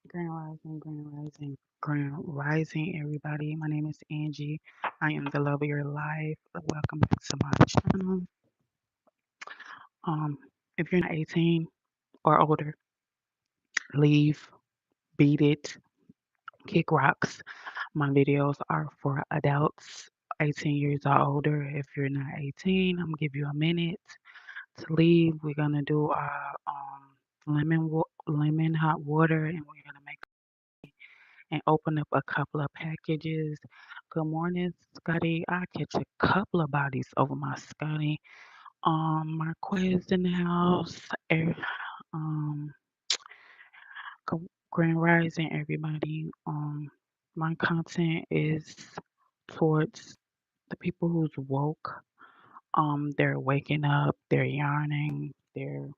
Grand Rising, Grand Rising, everybody. My name is Angie. I am the love of your life. Welcome back to my channel. Um, if you're not 18 or older, leave, beat it, kick rocks. My videos are for adults 18 years or older. If you're not 18, I'm gonna give you a minute to leave. We're gonna do our lemon hot water, and we're gonna make and open up a couple of packages. Good morning, Scotty. I catch a couple of bodies over my Scotty. Marquez in the house. Um, Grand Rising, everybody. My content is towards the people who's woke. They're waking up. They're yarning. They're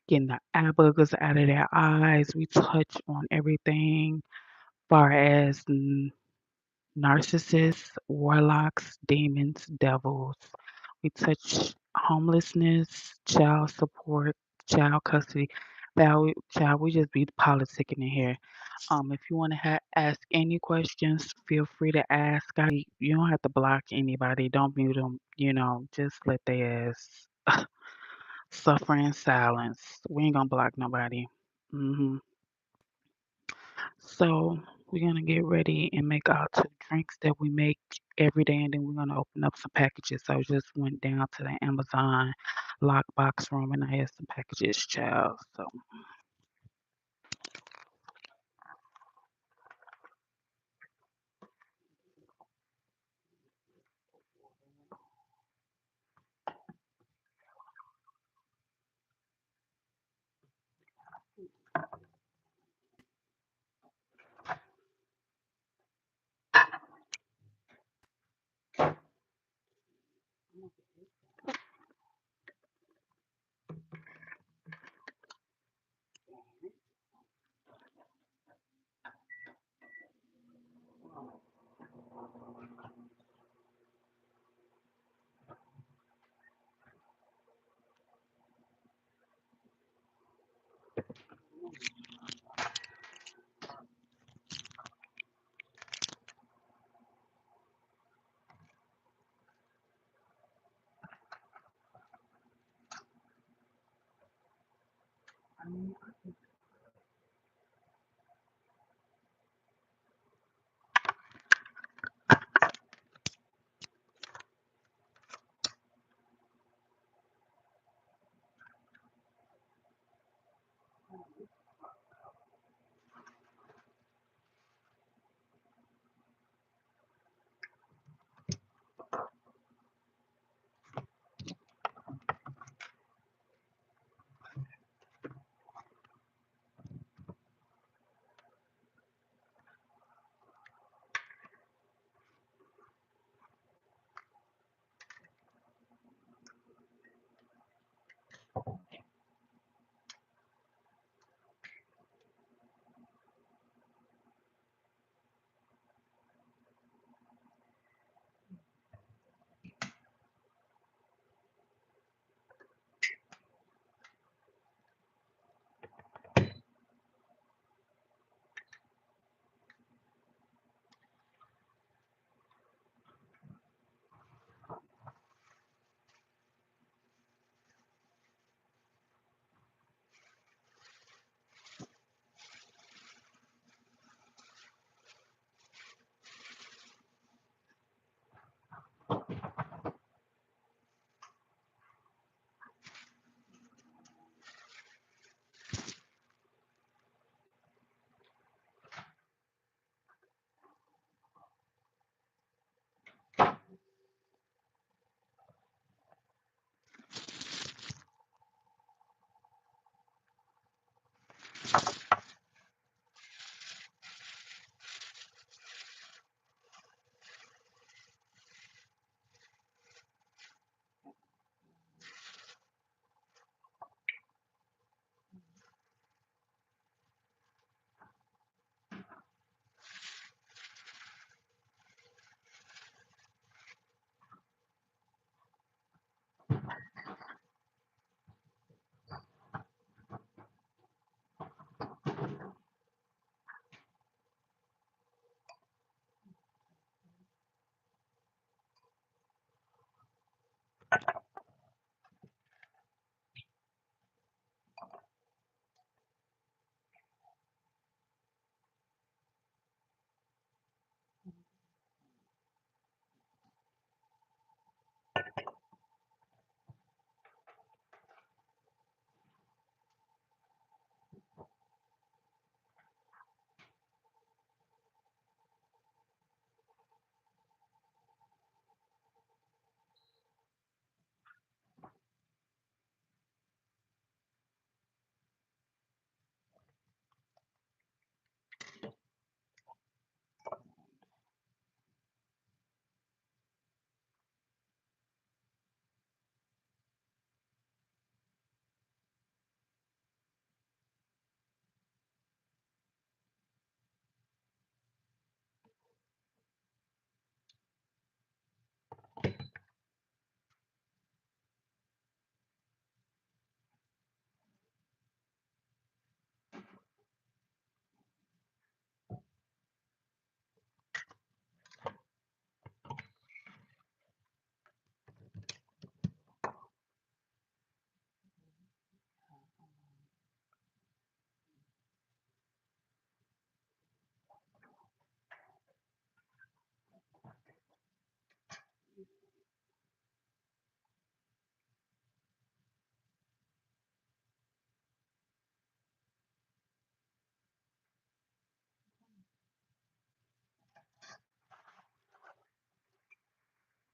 getting the eye boogers out of their eyes. We touch on everything far as narcissists, warlocks, demons, devils. We touch homelessness, child support, child custody. Child, we just be politicking in here. If you want to ask any questions, feel free to ask. You don't have to block anybody. Don't mute them. Just let their ass suffer in silence. We ain't gonna block nobody. So we're gonna get ready and make our two drinks that we make every day, and then we're gonna open up some packages. So I just went down to the Amazon lockbox room and I had some packages, child. So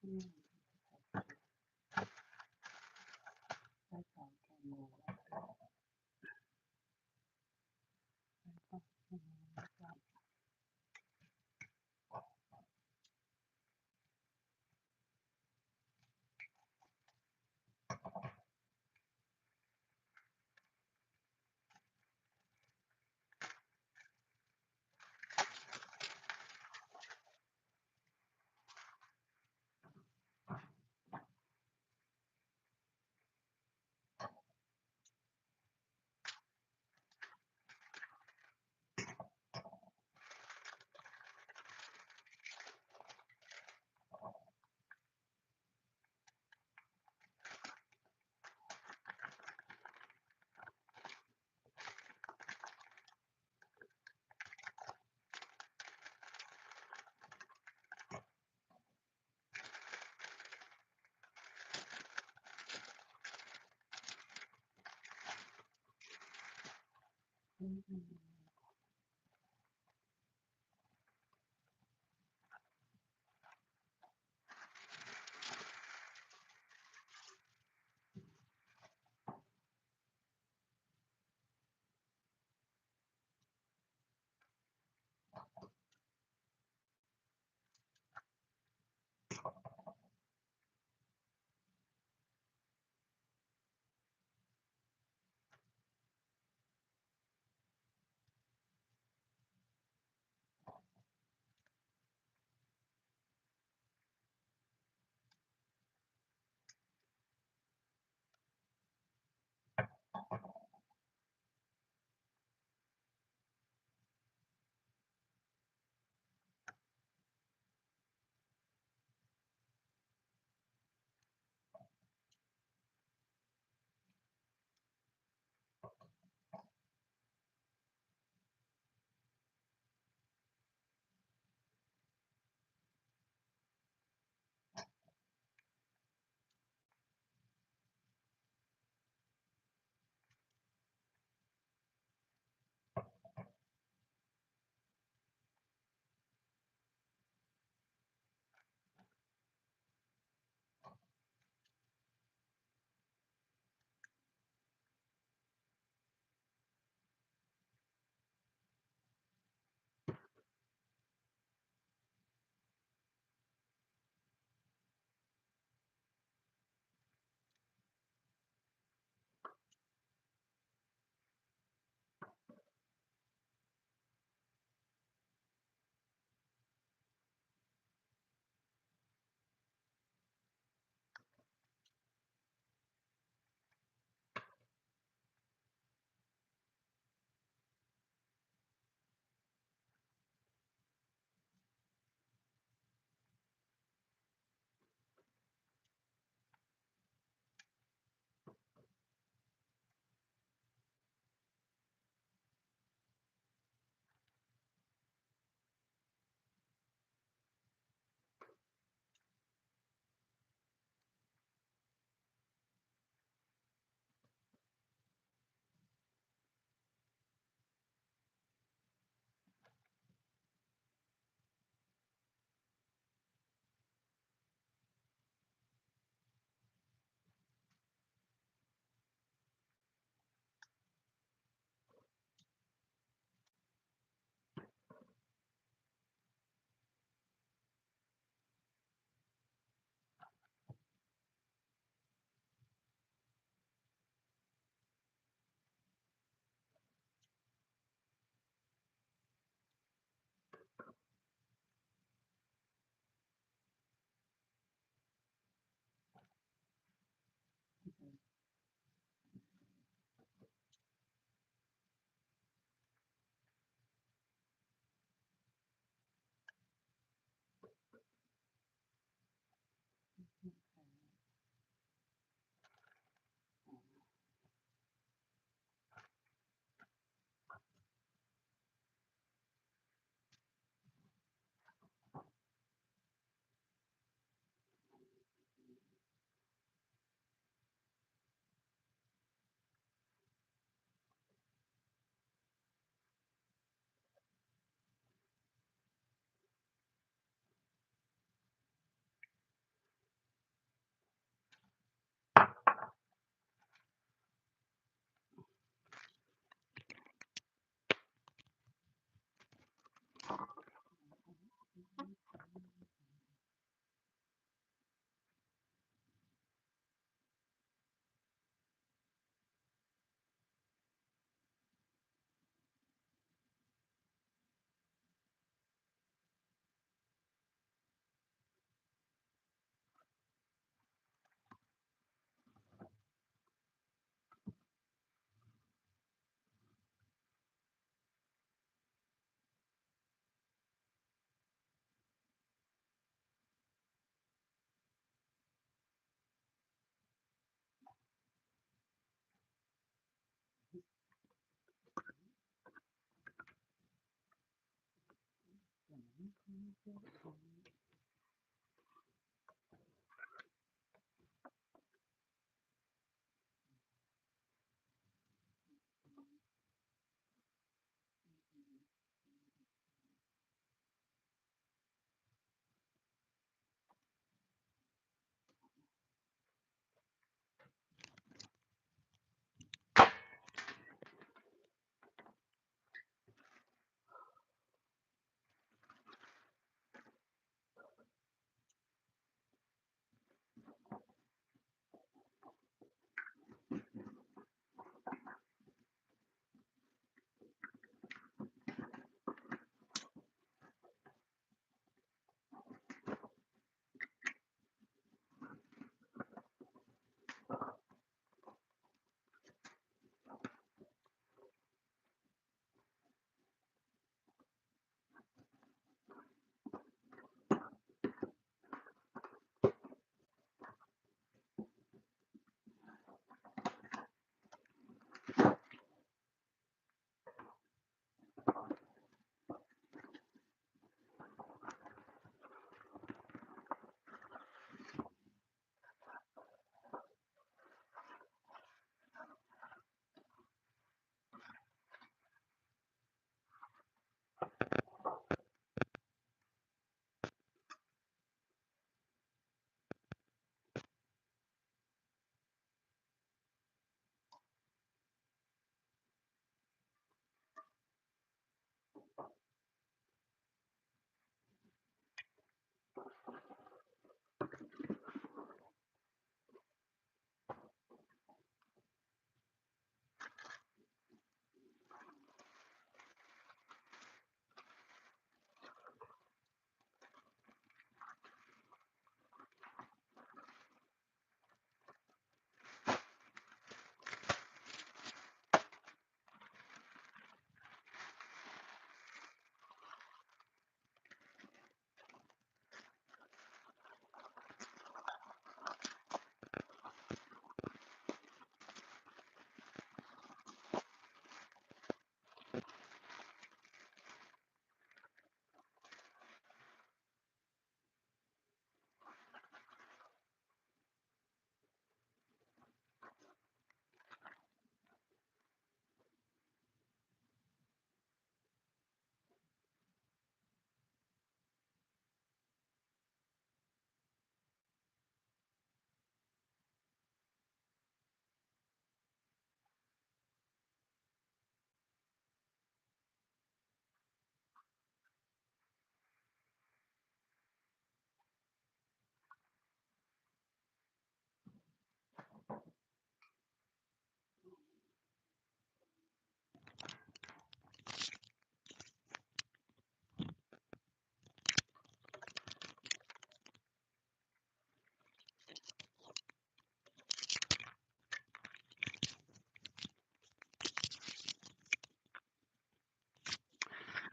Mm, that's all can move. Mhm.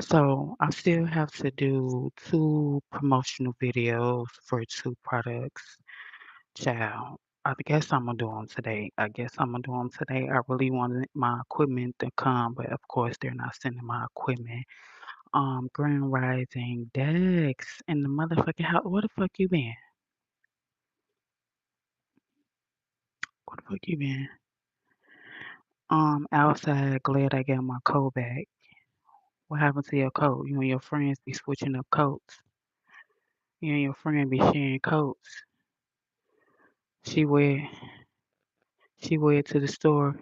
So I still have to do two promotional videos for two products. Child, I guess I'm gonna do them today. I guess I'm gonna do them today. I really wanted my equipment to come, but of course they're not sending my equipment. Grand Rising, Dex, in the motherfucking house. Where the fuck you been? Where the fuck you been? Outside, glad I got my coat back. What happened to your coat? You and your friends be switching up coats. You and your friend be sharing coats. She wear she wear it to the store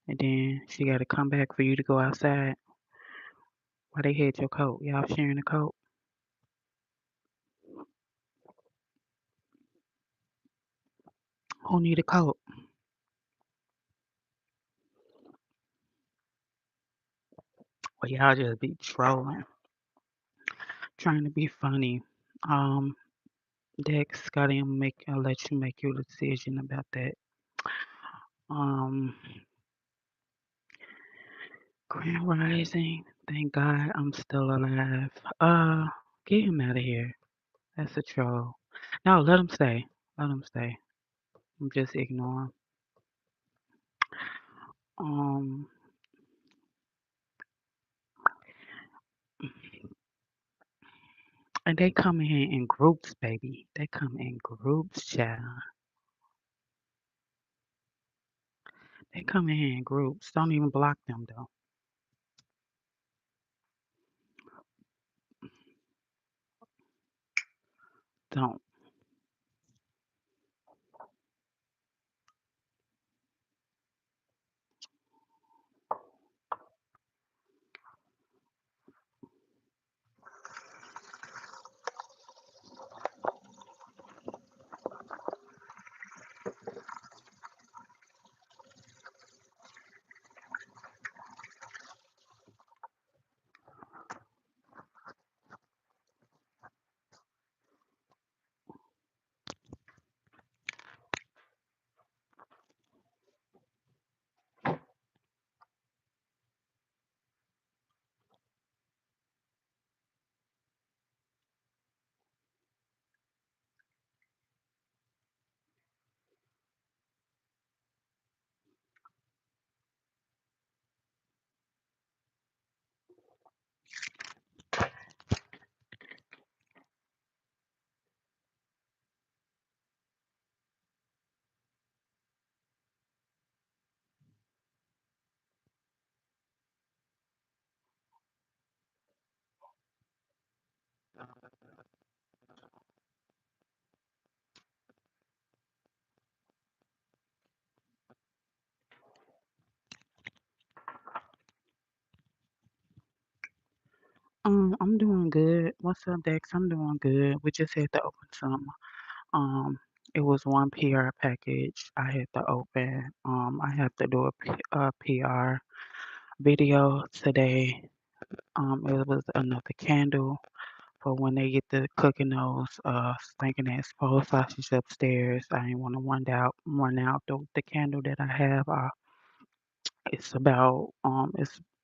and then she gotta come back for you to go outside. Why they had your coat? Y'all sharing a coat? Who need a coat? Well, y'all just be trolling, trying to be funny. Um, Dex, gotta make I'll let you make your decision about that. Um, Grand Rising. Thank God I'm still alive. Get him out of here. That's a troll. No, let him stay. Let him stay. I'm just ignore him. Um, And they come in groups, baby. They come in groups, child. They come in groups. Don't even block them though. Don't. I'm doing good. What's up, Dex? I'm doing good. We just had to open some. Um, it was one PR package I had to open. I have to do a PR video today. It was another candle for when they get to cooking those stinking ass pole sausage upstairs. I ain't want to run out the candle that I have. It's about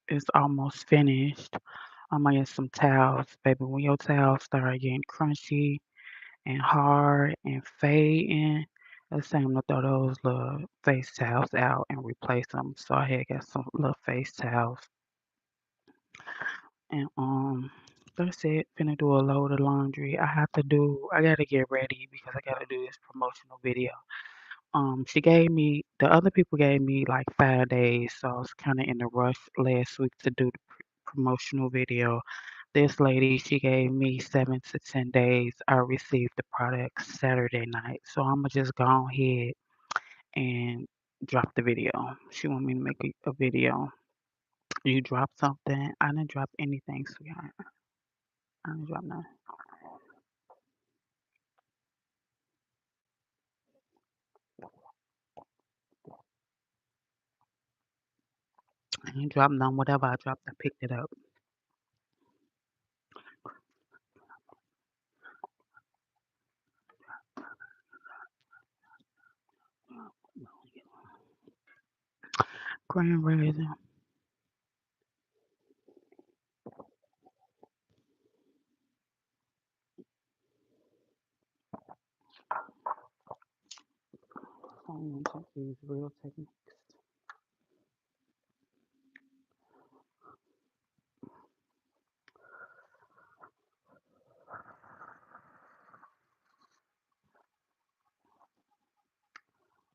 it's almost finished. I'm gonna get some towels, baby. When your towels start getting crunchy and hard and fading, it's time to throw those little face towels out and replace them. So I had got some little face towels and that's it. Finna do a load of laundry. I gotta get ready because I gotta do this promotional video. The other people gave me like 5 days, so I was kind of in a rush last week to do the promotional video. This lady, she gave me 7 to 10 days. I received the product Saturday night, so I'm gonna just go ahead and drop the video. She want me to make a video. You drop something? I didn't drop anything, sweetheart. I didn't drop nothing. I didn't drop none. Whatever I dropped, I picked it up. Grand Rising. Phone is real techniques.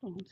Phone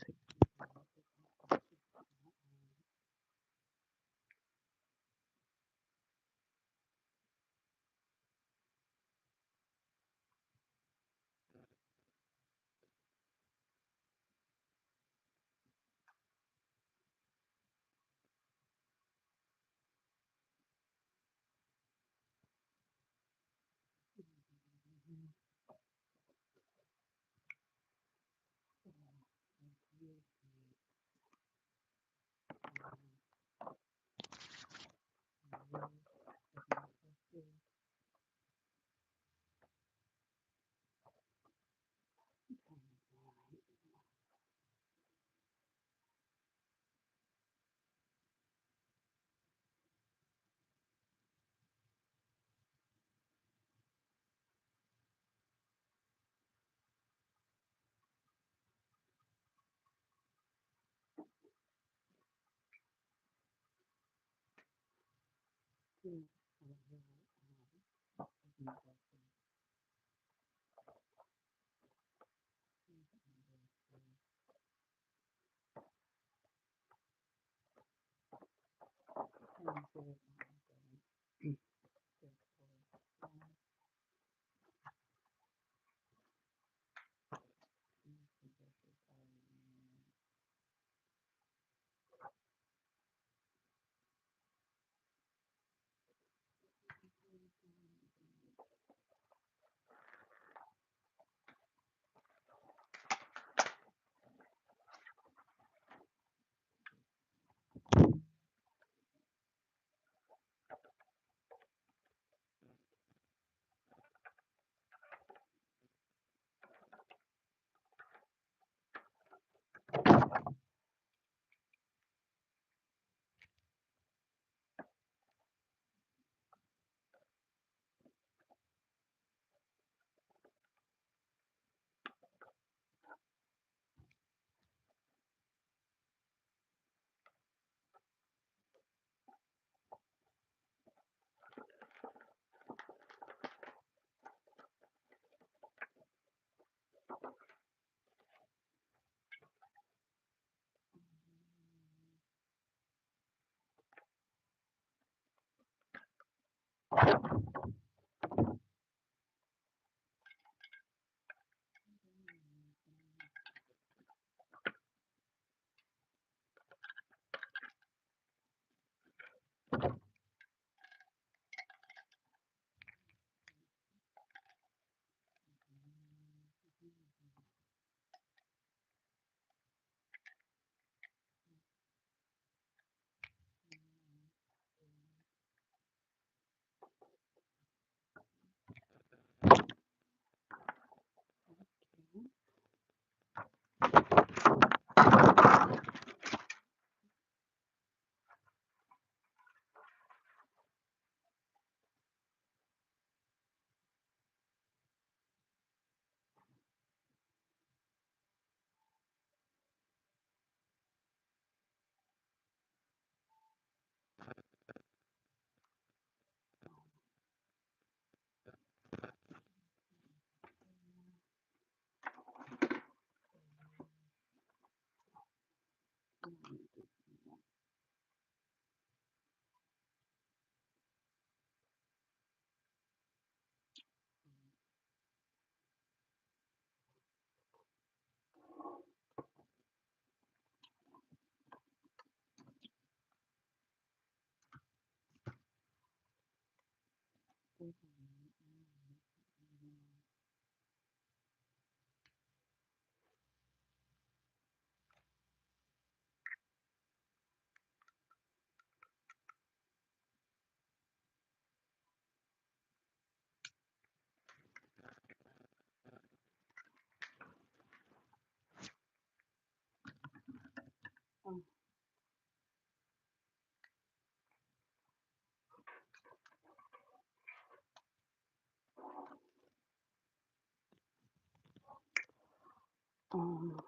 Um,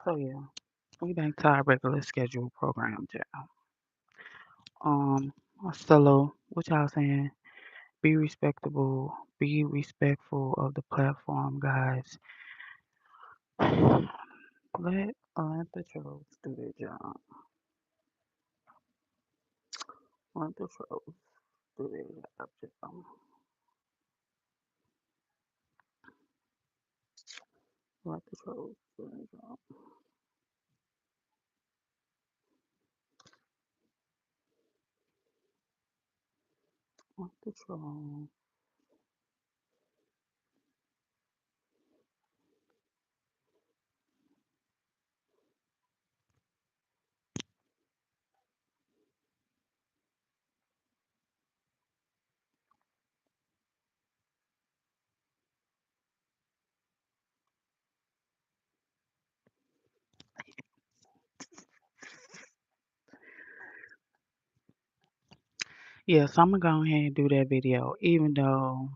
so yeah, we back to our regular scheduled program, child. Um, Solo, what y'all saying? Be respectable. Be respectful of the platform, guys. Let the trolls do their job. Let the trolls do their job, child. Let the trolls do their job. Let the trolls. Yeah, so I'm gonna go ahead and do that video, even though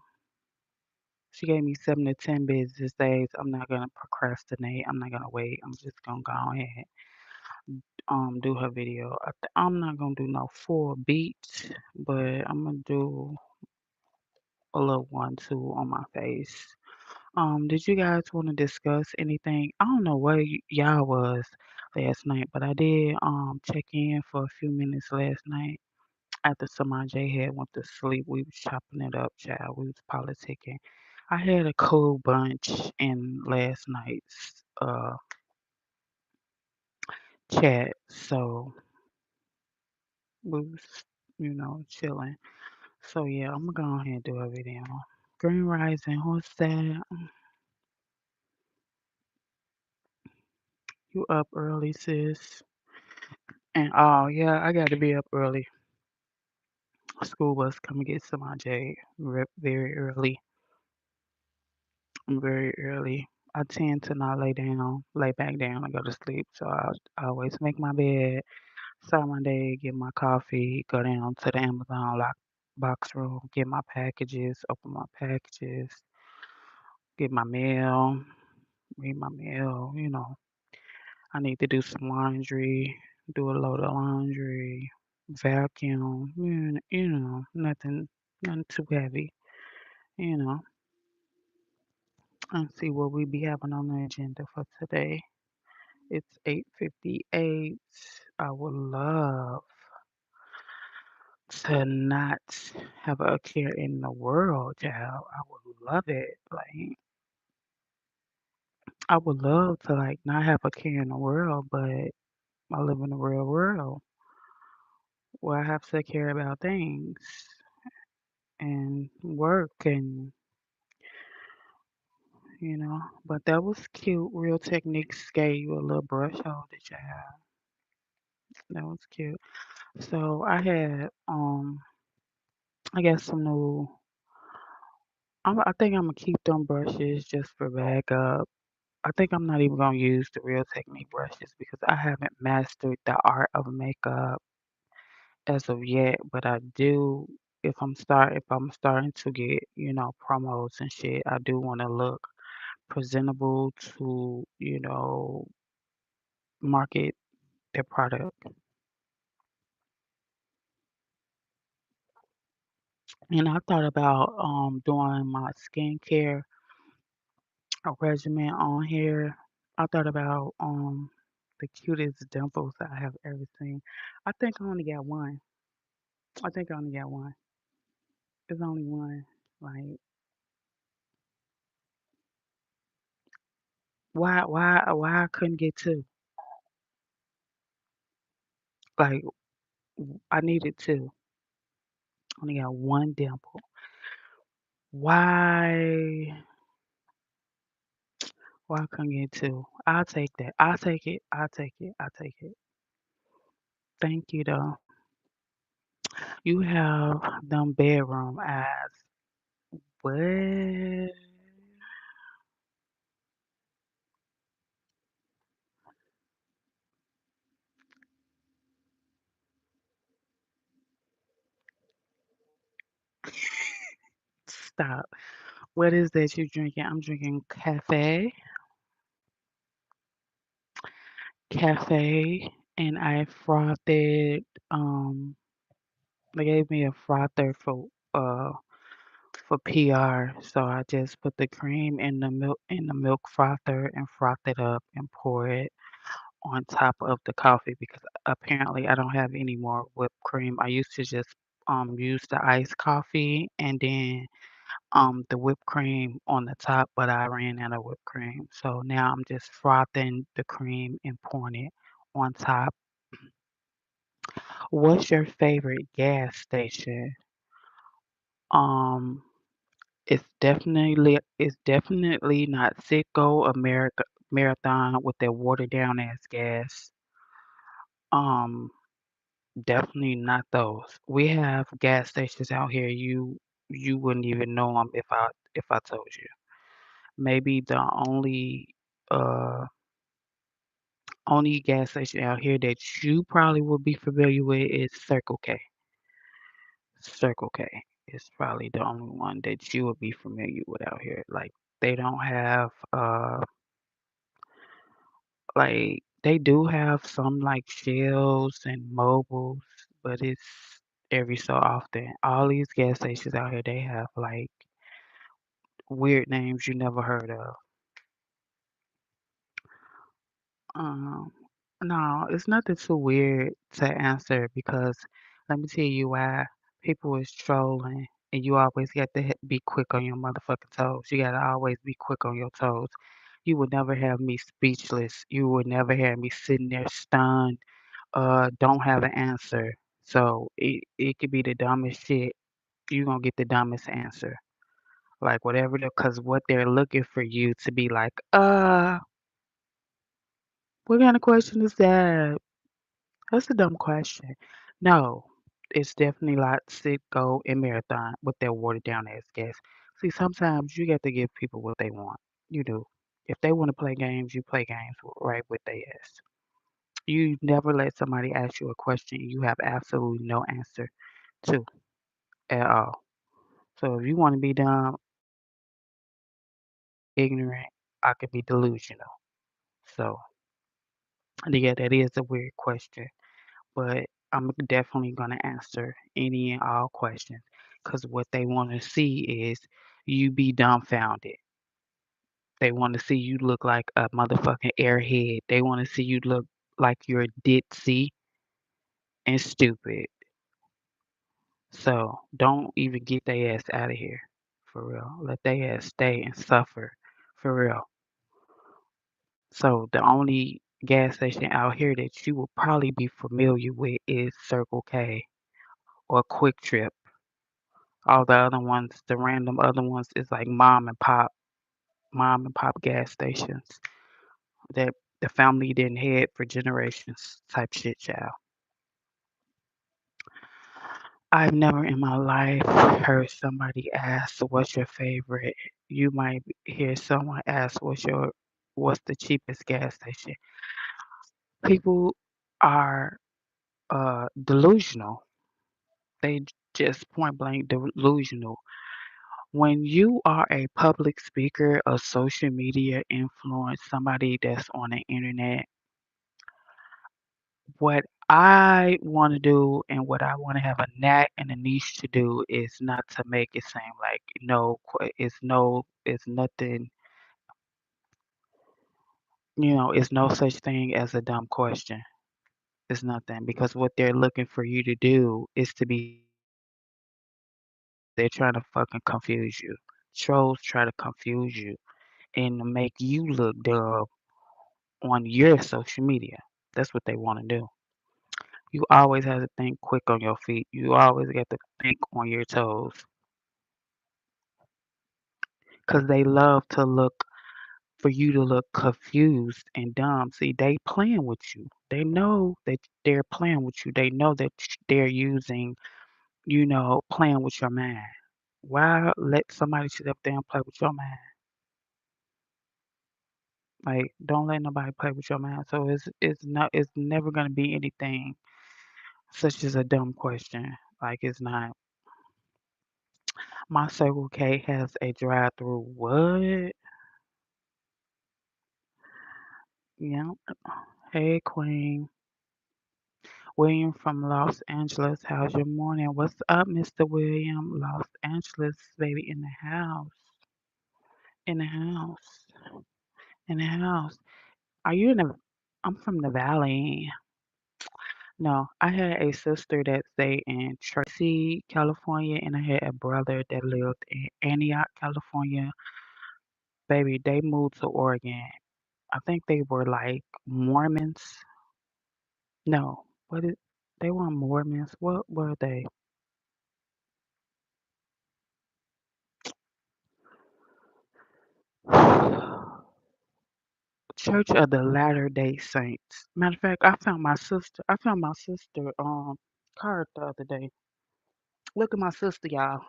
she gave me 7 to 10 business days. I'm not gonna procrastinate. I'm not gonna wait. I'm just gonna go ahead do her video. I'm not gonna do no full beat, but I'm gonna do a little 1, 2 on my face. Did you guys want to discuss anything? I don't know where y'all was last night, but I did check in for a few minutes last night after Samaj had went to sleep. We was chopping it up, child. We was politicking. I had a cool bunch in last night's chat, so we was, chilling. So yeah, I'm gonna go ahead and do a video. Green Rising, who's that? You up early, sis? And oh yeah, I gotta be up early. School bus come and get Samaj very early. Very early. I tend to not lay back down and go to sleep. So I always make my bed, start my day, get my coffee, go down to the Amazon lock box room, get my packages, open my packages, get my mail, read my mail. I need to do some laundry, do a load of laundry, vacuum, nothing too heavy, you know, and see what we be having on the agenda for today. It's 8:58. I would love to not have a care in the world, child. I would love it. Like, I would love to like not have a care in the world, but I live in the real world where I have to care about things and work and But that was cute. Real Techniques gave you a little brush holder, child. That was cute. So I had I got some new. I think I'm gonna keep them brushes just for backup. I think I'm not even gonna use the Real Technique brushes because I haven't mastered the art of makeup as of yet. But I do. If I'm starting to get promos and shit, I do want to look presentable to market their product. And I thought about doing my skincare regimen on here. I thought about the cutest dimples I have ever seen. I think I only got one. I think I only got one. There's only one. Like why I couldn't get two? Like I needed two. Only got one dimple. Why why I couldn't get two? I'll take that. I'll take it. I'll take it. I'll take it. Thank you though. You have them bedroom eyes. What? Stop. What is that you drinking? I'm drinking cafe, and I frothed it. They gave me a frother for PR, so I just put the cream in the milk frother and froth it up and pour it on top of the coffee because apparently I don't have any more whipped cream. I used to just use the iced coffee and then the whipped cream on the top, but I ran out of whipped cream. So now I'm just frothing the cream and pouring it on top. What's your favorite gas station? Um, it's definitely not Citgo America Marathon with their watered down ass gas. Um, Definitely not those. We have gas stations out here you wouldn't even know them if I told you. Maybe the uh only gas station out here that you probably would be familiar with is Circle K. Circle K is probably the only one that you would be familiar with out here. Like they don't have like they do have some like shells and mobiles, but it's every so often. All these gas stations out here they have like weird names you never heard of. Um, no, it's nothing too weird to answer because let me tell you why people is trolling and you always got to be quick on your motherfucking toes. You gotta always be quick on your toes. You would never have me speechless. You would never have me sitting there stunned, don't have an answer. So it could be the dumbest shit. You gonna get the dumbest answer. Like whatever cause what they're looking for you to be like, what kind of question is that? That's a dumb question. No, it's definitely like Citgo and Marathon with their watered down ass gas. See, sometimes you got to give people what they want. You do. If they want to play games, you play games right with their ass. You never let somebody ask you a question you have absolutely no answer to at all. So if you want to be dumb, ignorant, I could be delusional. So yeah, that is a weird question. But I'm definitely going to answer any and all questions because what they want to see is you be dumbfounded. They want to see you look like a motherfucking airhead. They want to see you look like you're ditzy and stupid. So don't even get their ass out of here. For real. Let their ass stay and suffer. For real. So the only gas station out here that you will probably be familiar with is Circle K or Quick Trip. All the other ones, the random other ones, is like mom and pop gas stations that the family didn't had for generations type shit, child. I've never in my life heard somebody ask, "What's your favorite?" You might hear someone ask, "What's the cheapest gas station?" People are delusional. They just point blank delusional. When you are a public speaker, a social media influence, somebody that's on the internet, what I want to do and what I want to have a knack and a niche to do is not to make it seem like it's nothing, it's no such thing as a dumb question. It's nothing because what they're looking for you to do is to be they're trying to fucking confuse you. Trolls try to confuse you and to make you look dumb on your social media. That's what they want to do. You always have to think quick on your feet. You always got to think on your toes because they love to look for you to look confused and dumb. See, they playing with you. They know that they're playing with you. They know that they're using, playing with your mind. Why let somebody sit up there and play with your mind? Like, don't let nobody play with your mind. So it's never gonna be anything such as a dumb question. Like it's not. My Circle K has a drive-through. What? Yeah. Hey, Queen. William from Los Angeles. How's your morning? What's up, Mr. William? Los Angeles, baby, in the house. In the house. In the house. Are you in the? I'm from the Valley. No, I had a sister that stayed in Tracy, California, and I had a brother that lived in Antioch, California. Baby, they moved to Oregon. I think they were like Mormons. No, they weren't Mormons. What were they? Church of the Latter-day Saints. Matter of fact, I found my sister card the other day. Look at my sister, y'all.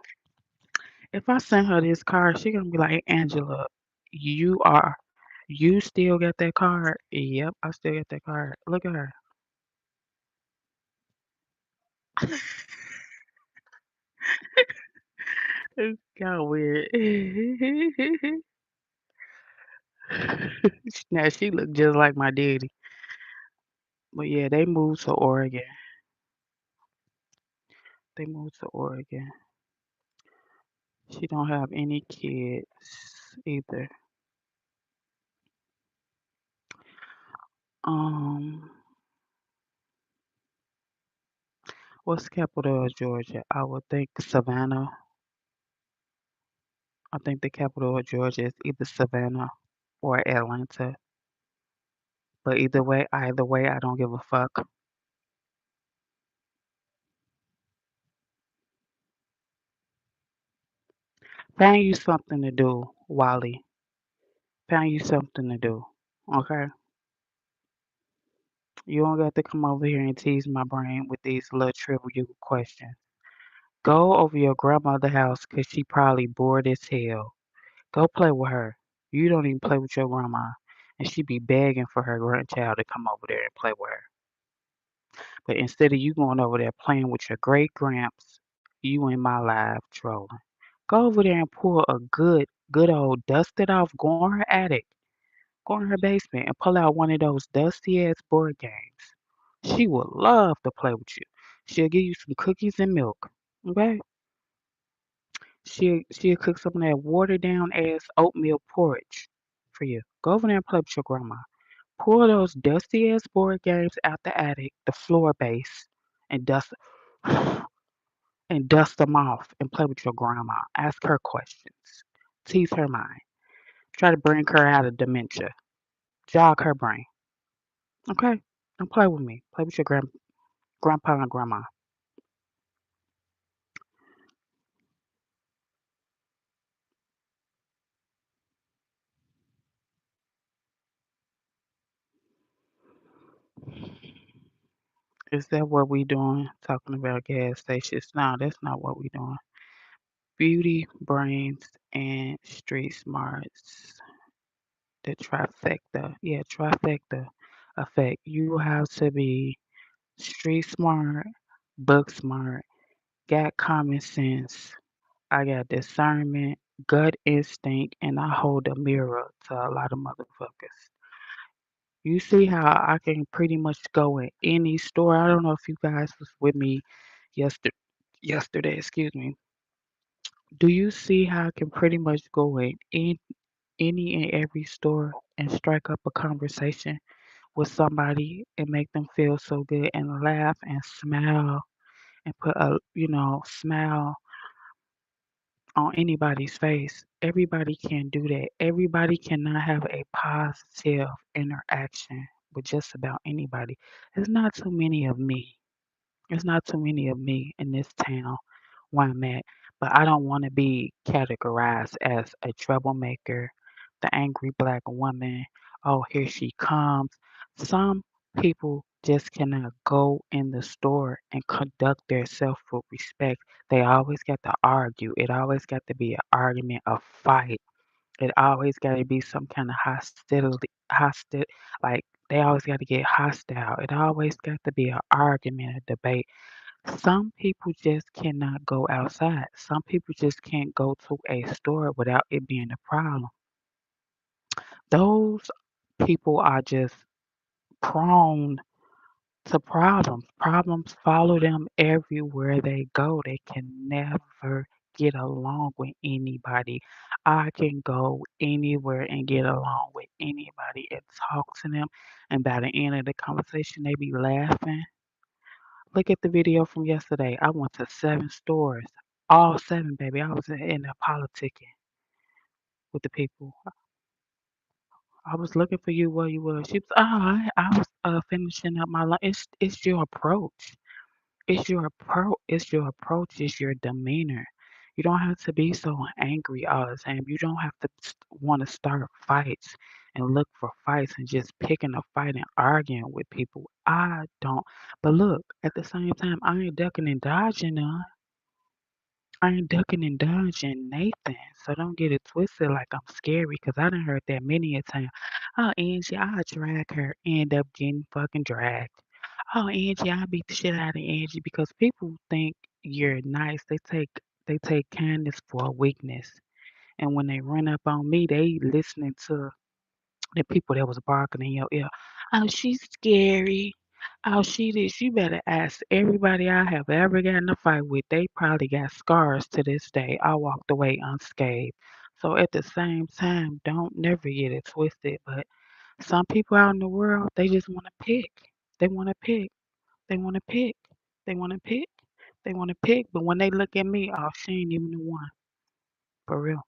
If I send her this card, she gonna be like, Angela, you are you still got that card? Yep, I still got that card. Look at her. It's kind of weird. Now she look just like my daddy. But yeah, they moved to Oregon. They moved to Oregon. She don't have any kids either. Um, what's the capital of Georgia? I would think Savannah. I think the capital of Georgia is either Savannah or Atlanta. But either way, I don't give a fuck. Find you something to do, Wally. Find you something to do. Okay? You don't got to come over here and tease my brain with these little trivial questions. Go over your grandmother's house 'cause she probably bored as hell. Go play with her. You don't even play with your grandma. And she be begging for her grandchild to come over there and play with her. But instead of you going over there playing with your great gramps, you in my live trolling. Go over there and pull a good old dusted off, go in her attic, go in her basement and pull out one of those dusty ass board games. She would love to play with you. She'll give you some cookies and milk. Okay? She'll cook some of that watered down ass oatmeal porridge for you. Go over there and play with your grandma. Pull those dusty ass board games out the attic, the floor base, and dust and dust them off and play with your grandma. Ask her questions. Tease her mind. Try to bring her out of dementia. Jog her brain. Okay? Don't play with me. Play with your grandpa and grandma. Is that what we doing? Talking about gas stations? No, that's not what we doing. Beauty, brains, and street smarts. The trifecta. Yeah, trifecta effect. You have to be street smart, book smart, got common sense. I got discernment, gut instinct, and I hold a mirror to a lot of motherfuckers. You see how I can pretty much go in any store. I don't know if you guys was with me yesterday. Yesterday, excuse me. Do you see how I can pretty much go in any and every store and strike up a conversation with somebody and make them feel so good and laugh and smile and put a smile on anybody's face. Everybody can do that. Everybody cannot have a positive interaction with just about anybody. There's not too many of me. There's not too many of me in this town where I'm at, but I don't want to be categorized as a troublemaker, the angry black woman. Oh, here she comes. Some people just cannot go in the store and conduct themselves with respect. They always got to argue. It always got to be an argument, a fight. It always got to be some kind of like they always got to get hostile. It always got to be an argument, a debate. Some people just cannot go outside. Some people just can't go to a store without it being a problem. Those people are just prone to problems. Problems follow them everywhere they go. They can never get along with anybody. I can go anywhere and get along with anybody and talk to them, and by the end of the conversation, they be laughing. Look at the video from yesterday. I went to 7 stores. All 7, baby. I was in there politicking with the people. I was looking for you where you were. She was, I was finishing up my lunch. It's your approach. It's your approach. It's your demeanor. You don't have to be so angry all the time. You don't have to want to start fights and look for fights and just picking a fight and arguing with people. I don't. But look, at the same time, I ain't ducking and dodging none. I ain't ducking and dodging Nathan. So don't get it twisted like I'm scary because I done heard that many a time. Oh, Angie, I'll drag her. End up getting fucking dragged. Oh, Angie, I'll beat the shit out of Angie because people think you're nice. They take kindness for a weakness. And when they run up on me, they listening to the people that was barking in your ear. Oh, she's scary. Oh, she this. You better ask everybody I have ever gotten in a fight with. They probably got scars to this day. I walked away unscathed. So at the same time, don't never get it twisted. But some people out in the world, they just want to pick. They want to pick. They want to pick. They want to pick. They want to pick. But when they look at me, oh, she ain't even the one. For real.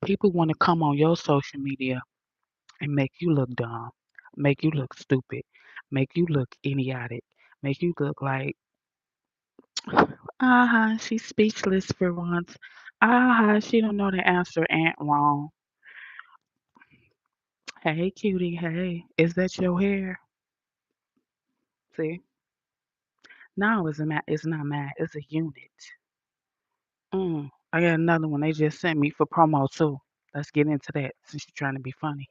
People want to come on your social media and make you look dumb, make you look stupid, make you look idiotic, make you look like, she's speechless for once. She don't know the answer ain't wrong. Hey, cutie, hey, is that your hair? See, no, it's not mad, it's a unit. I got another one they just sent me for promo too. Let's get into that since you're trying to be funny.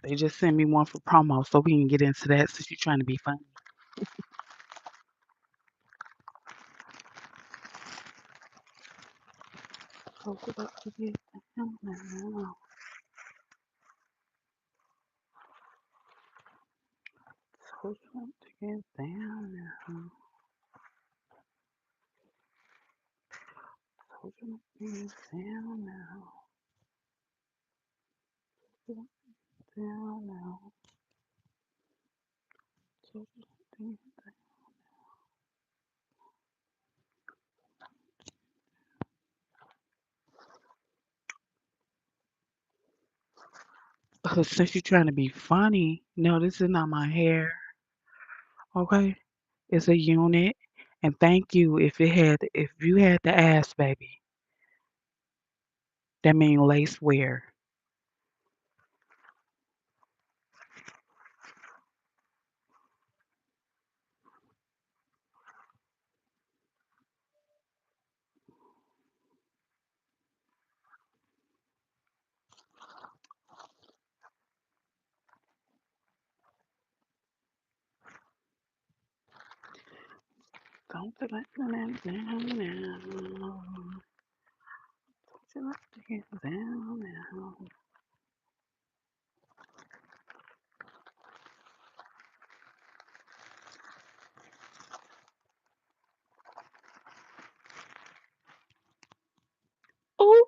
They just sent me one for promo so we can get into that since you're trying to be funny. Told you about to get down now. Told you about to get down now. Told you to down now. Down now. Told you to since you're trying to be funny, no, this is not my hair. Okay, it's a unit. And thank you if you had the ass, baby. That mean lace wear. Don't you let me down now. Don't you let me down now. Oop,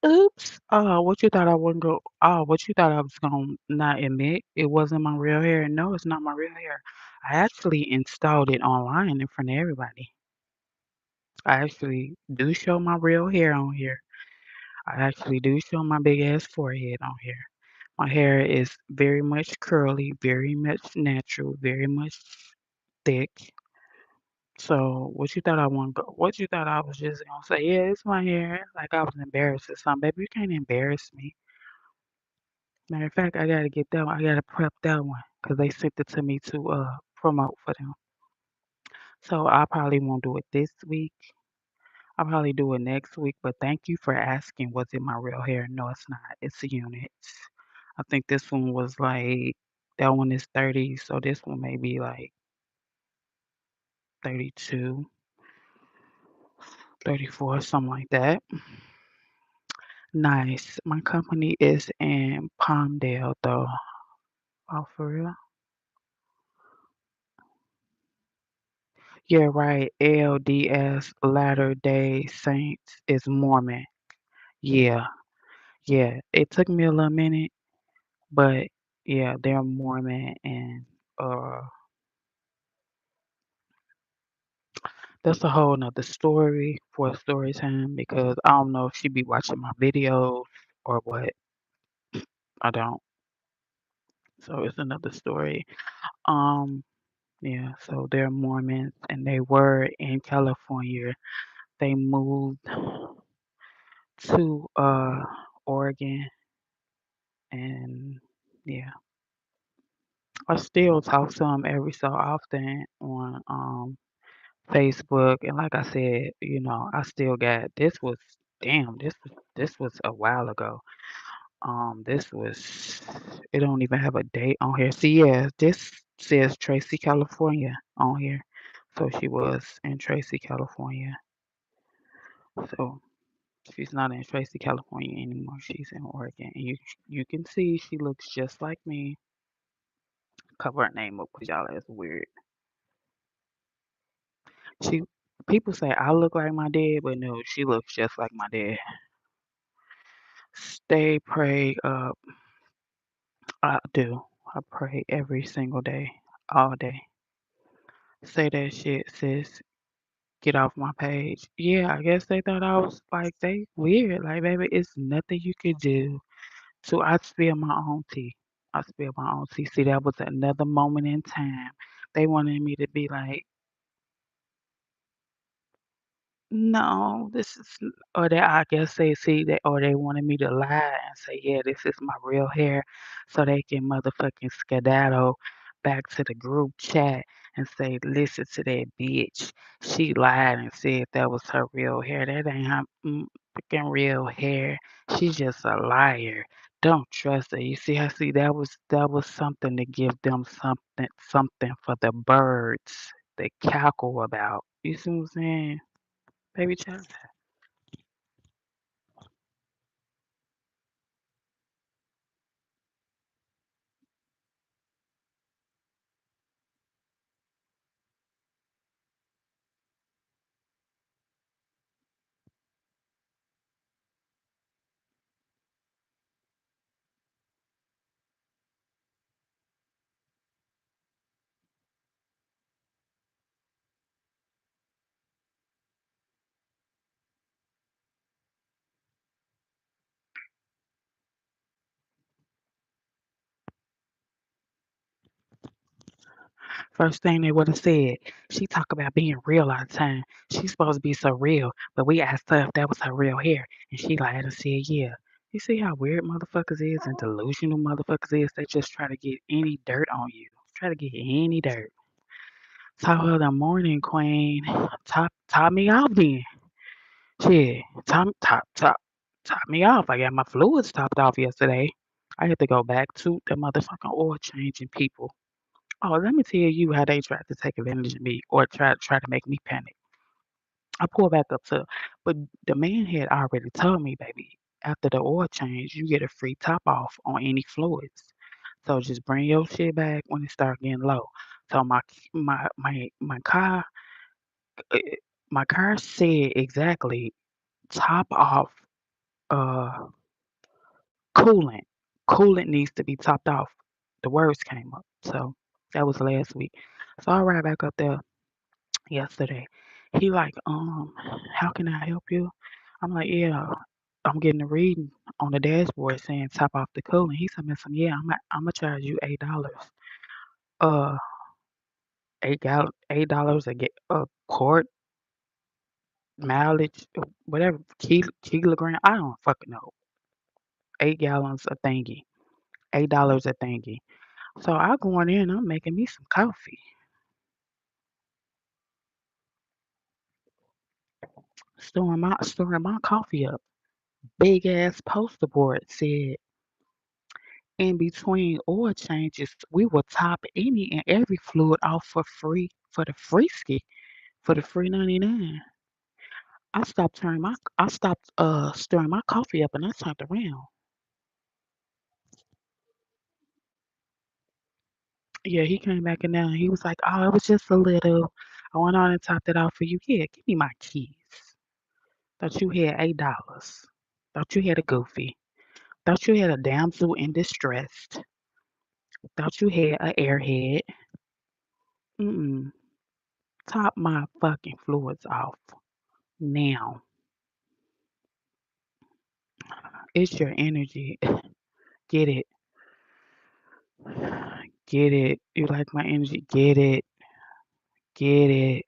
oops. What you thought I wouldn't go? Oh, what you thought I was gonna not admit? It wasn't my real hair. No, it's not my real hair. I actually installed it online in front of everybody. I actually do show my real hair on here. I actually do show my big ass forehead on here. My hair is very much curly, very much natural, very much thick. So what you thought I want go? What you thought I was just gonna say? Yeah, it's my hair. Like I was embarrassed or something, baby. You can't embarrass me. Matter of fact, I gotta get that one. I gotta prep that one because they sent it to me to promote for them. So I probably won't do it this week. I'll probably do it next week. But thank you for asking. Was it my real hair? No, it's not. It's a unit. I think this one was like that one is 30, so this one may be like 32, 34, something like that. Nice. My company is in Palmdale though. Oh, for real? Yeah, right. LDS Latter Day Saints is Mormon. Yeah, yeah. It took me a little minute, but yeah, they're Mormon and uh that's a whole nother story for a story time because I don't know if she be watching my videos or what. I don't. So it's another story. Um, yeah, so they're Mormons and they were in California. They moved to Oregon and yeah. I still talk to them every so often on Facebook and like I said, I still got this was a while ago. This was it don't even have a date on here. See, yeah, this says Tracy, California on here. So she was in Tracy, California. So she's not in Tracy, California anymore. She's in Oregon. And you can see she looks just like me. Cover her name up because y'all is weird. She People say I look like my dad, but no, she looks just like my dad. Stay prayed up. I do. I pray every single day, all day. Say that shit, sis. Get off my page. Yeah, I guess they thought I was like they weird. Like, baby, it's nothing you could do. So I spill my own tea. I spill my own tea. See, that was another moment in time. They wanted me to be like, no, this is, or they, I guess they see that, or they wanted me to lie and say, yeah, this is my real hair, so they can motherfucking skedaddle back to the group chat and say, listen to that bitch. She lied and said that was her real hair. That ain't her freaking real hair. She's just a liar. Don't trust her. You see, I see that was something to give them something for the birds they cackle about. You see what I'm saying? Baby child. First thing they would have said, she talk about being real all the time. She's supposed to be so real, but we asked her if that was her real hair, and she lied and said, yeah. You see how weird motherfuckers is and delusional motherfuckers is? They just try to get any dirt on you. Try to get any dirt. Told her the morning queen. Top me off then. Shit. Top me off. I got my fluids topped off yesterday. I had to go back to the motherfucking oil changing people. Oh, let me tell you how they tried to take advantage of me or try to make me panic. I pulled back up to, but the man had already told me, baby, after the oil change, you get a free top off on any fluids. So just bring your shit back when it start getting low. So my uh, my car said exactly top off uh coolant. Coolant needs to be topped off. The words came up. So that was last week. So I ride back up there yesterday. He like, how can I help you? I'm like, yeah, I'm getting a reading on the dashboard saying top off the coolant. He said, some, yeah, I'm gonna charge you $8. Uh, $8 a get a quart mileage, whatever kilogram. I don't fucking know. 8 gallons a thingy. $8 a thingy. So I going in, I'm making me some coffee. Storing my coffee up. Big ass poster board said in between oil changes, we will top any and every fluid off for free for the free ski for the free 99. I stopped stirring my coffee up and I turned around. Yeah, he came back in there and he was like, oh, it was just a little. I went on and topped it off for you. Yeah, give me my keys. Thought you had $8. Thought you had a goofy. Thought you had a damsel in distress. Thought you had a airhead. Mm-mm. Top my fucking fluids off. Now. It's your energy. Get it. Get it. You like my energy. Get it. Get it.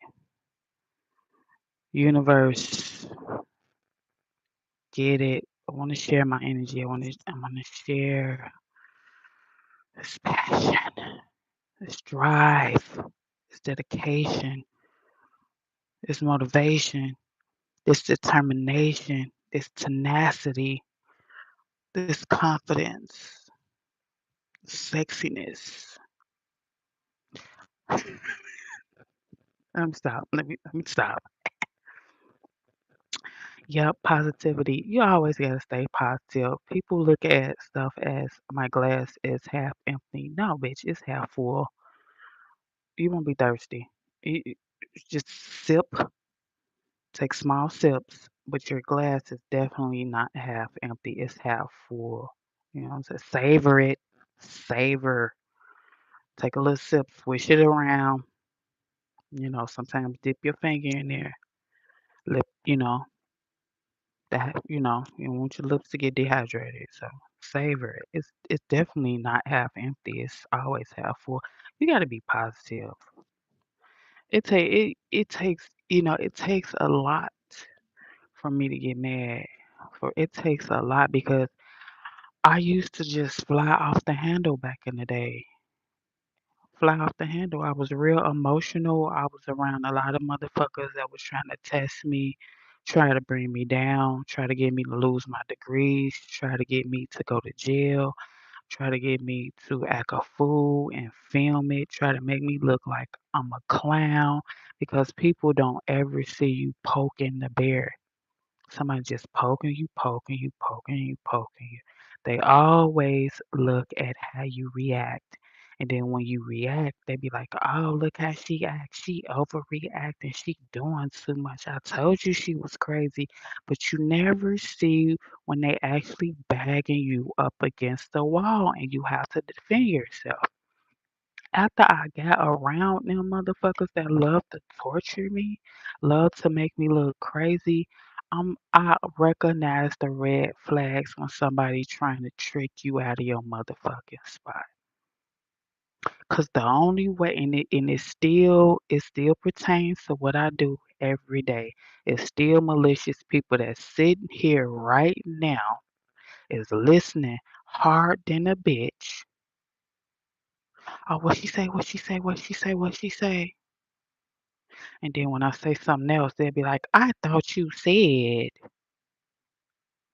Universe. Get it. I want to share my energy. I want to share this passion, this drive, this dedication, this motivation, this determination, this tenacity, this confidence, sexiness. Stop. Let me stop. Yep, positivity. You always gotta stay positive. People look at stuff as my glass is half empty. No, bitch, it's half full. You won't be thirsty. You just sip, take small sips, but your glass is definitely not half empty. It's half full. You know what I'm saying? Savor it. Savor. Take a little sip, swish it around. Sometimes dip your finger in there. Lip, you don't want your lips to get dehydrated. So savor it. It's definitely not half empty. It's always half full. You got to be positive. It takes a lot for me to get mad. For it takes a lot because I used to just fly off the handle back in the day. Fly off the handle. I was real emotional. I was around a lot of motherfuckers that was trying to test me, try to bring me down, try to get me to lose my degrees, try to get me to go to jail, try to get me to act a fool and film it, try to make me look like I'm a clown because people don't ever see you poking the bear. Somebody just poking you, poking you, poking you, poking you. They always look at how you react. And then when you react, they be like, oh, look how she acts. She overreacting. She doing too much. I told you she was crazy. But you never see when they actually bagging you up against the wall and you have to defend yourself. After I got around them motherfuckers that love to torture me, love to make me look crazy, I recognize the red flags when somebody trying to trick you out of your motherfucking spot. Cause the only way, and it still pertains to what I do every day. It's still malicious people that sitting here right now is listening hard than a bitch. Oh, what she say? What she say? What she say? What she say? And then when I say something else, they'll be like, "I thought you said."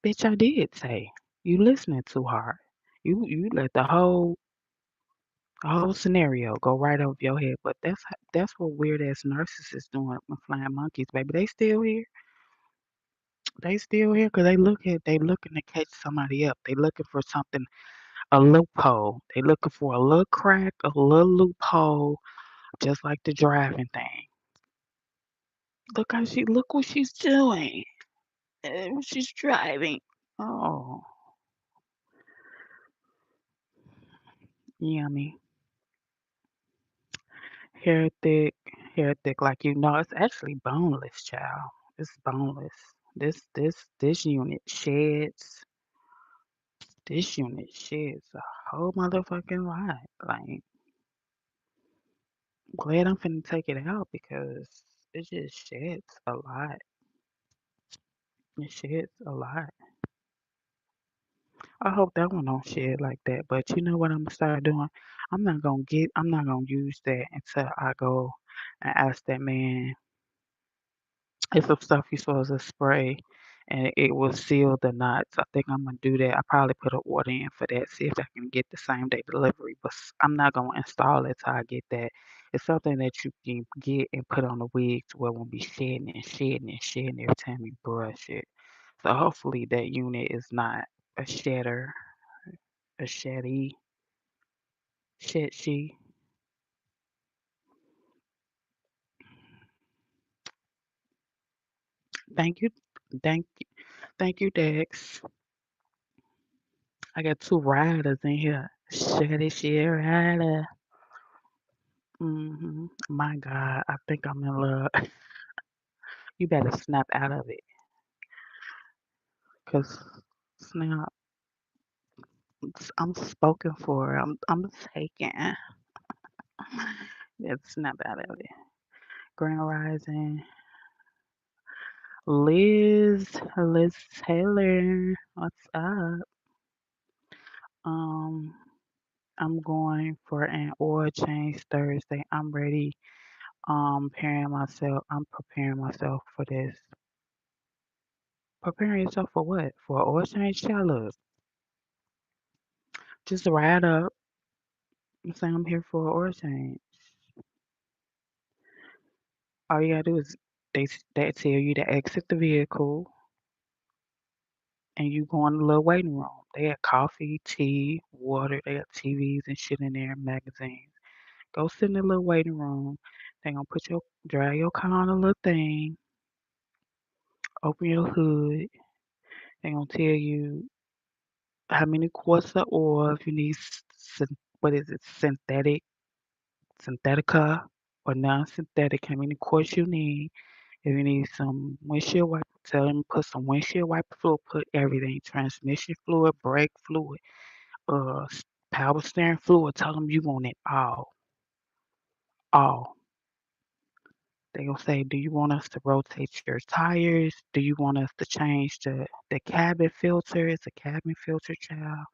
Bitch, I did say. You listening too hard. You let the whole scenario go right over your head. But that's what weird ass narcissists doing with flying monkeys, baby. They still here. They still here because they looking to catch somebody up. They looking for something, a loophole. They looking for a little crack, a little loophole, just like the driving thing. Look what she's doing. She's driving. Oh, yummy. Hair thick, hair thick, like it's actually boneless, child. It's boneless. This unit sheds. This unit sheds a whole motherfucking lot. Like, glad I'm finna take it out because it just sheds a lot. It sheds a lot. I hope that one don't shed like that. But you know what I'm gonna start doing? I'm not gonna use that until I go and ask that man. It's some stuff you're supposed to spray and it will seal the knots. I think I'm gonna do that. I probably put an order in for that, see if I can get the same day delivery. But I'm not gonna install it till I get that. It's something that you can get and put on the wig to where it won't be shedding and shedding and shedding every time you brush it. So hopefully that unit is not a shedder, a sheddy, shed she. Thank you, thank you, thank you, Dex. I got two riders in here. Sheddy, shit rider. My God, I think I'm in love. You better snap out of it, cause snap. I'm spoken for. I'm taken. Yeah, snap out of it. Grand Rising, Liz Taylor. What's up? Um, I'm going for an oil change Thursday. I'm ready. I'm preparing myself for this. Preparing yourself for what? For an oil change? Child, look, just ride up and say I'm here for an oil change. All you gotta do is they tell you to exit the vehicle and you go in the little waiting room. They got coffee, tea, water, they got TVs and shit in there, magazines. Go sit in the little waiting room. They gonna drag your car on a little thing, open your hood. They gonna tell you how many quarts of oil, if you need what is it, synthetica or non-synthetic, how many quarts you need. If you need some windshield wiper, tell them put some windshield wiper fluid, put everything, transmission fluid, brake fluid, power steering fluid, tell them you want it all. They gonna say, do you want us to rotate your tires? Do you want us to change the cabin filter? It's a cabin filter, child.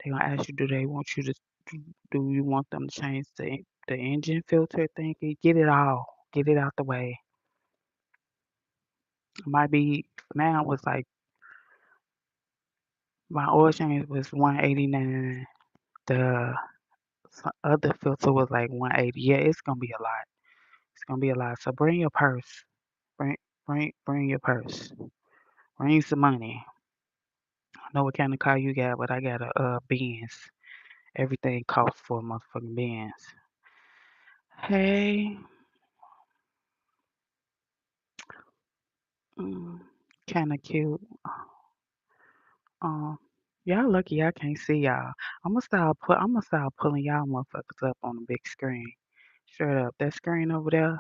They gonna ask you, do you want them to change the engine filter thingy? Get it all. Get it out the way. Might be now was like my oil change was 189. The other filter was like 180. Yeah, it's gonna be a lot. It's gonna be a lot. So bring your purse. Bring your purse. Bring some money. I know what kind of car you got, but I got a Benz. Everything costs for a motherfucking Benz. Hey, mm, kind of cute. Um, y'all lucky I can't see y'all. I'm gonna start pulling y'all motherfuckers up on the big screen. Straight up, that screen over there.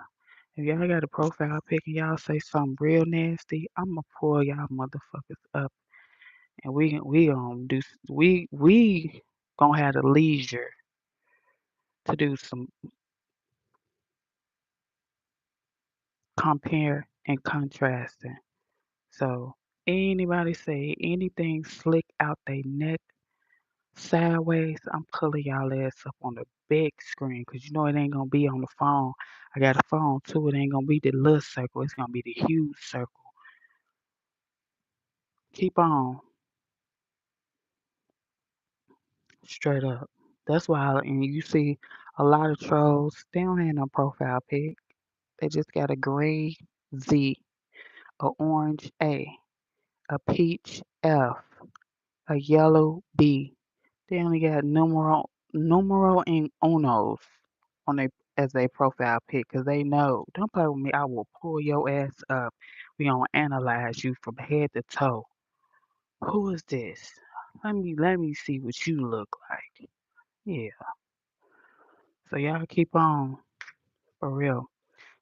If y'all got a profile pic and y'all say something real nasty, I'ma pull y'all motherfuckers up and we gonna do we gonna have the leisure to do some compare and contrasting. So anybody say anything slick out their neck sideways, I'm pulling y'all ass up on the big screen because you know it ain't gonna be on the phone. I got a phone too. It ain't gonna be the little circle. It's gonna be the huge circle. Keep on straight up. That's why, and you see a lot of trolls. They don't have no profile pic. They just got a gray Z, a orange A, a peach F, a yellow B. They only got numero and unos on their as their profile pic because they know. Don't play with me. I will pull your ass up. We gonna analyze you from head to toe. Who is this? Let me see what you look like. Yeah. So y'all keep on for real.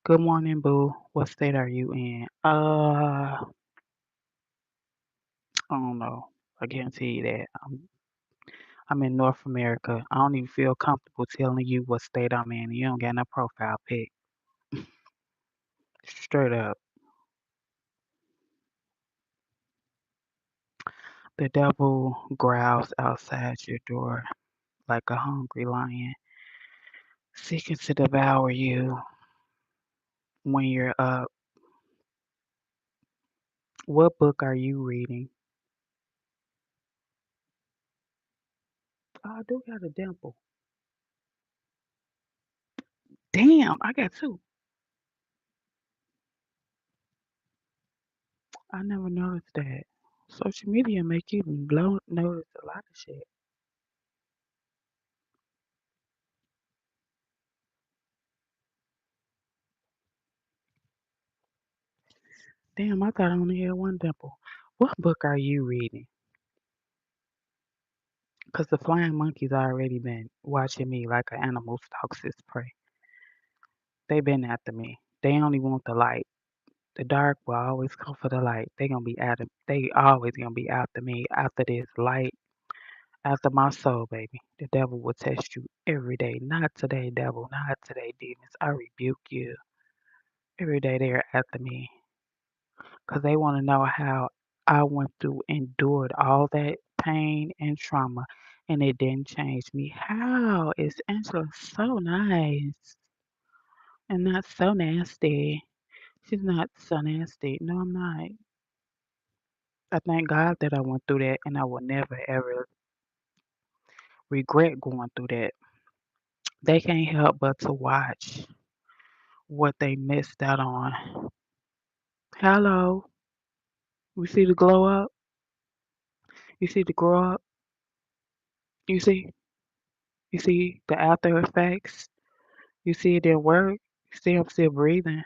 Good morning, boo. What state are you in? I don't know. I can't tell you that. I'm in North America. I don't even feel comfortable telling you what state I'm in. You don't got no profile pic. Straight up. The devil growls outside your door like a hungry lion, seeking to devour you when you're up. What book are you reading? Oh, I do got a dimple. Damn, I got two. I never noticed that. Social media make you notice a lot of shit. Damn, I thought I only had one dimple. What book are you reading? Because the flying monkeys already been watching me like an animal stalks its prey. They been after me. They only want the light. The dark will always come for the light. They always gonna be after me, after this light, after my soul, baby. The devil will test you every day. Not today, devil. Not today, demons. I rebuke you. Every day they're after me. Because they want to know how I went through, endured all that pain and trauma, and it didn't change me. How is Angela so nice and not so nasty? She's not so nasty. No, I'm not. I thank God that I went through that, and I will never ever regret going through that. They can't help but to watch what they missed out on. Hello, you see the glow up? You see the grow up? You see? You see the after effects? You see it didn't work. You see I'm still breathing.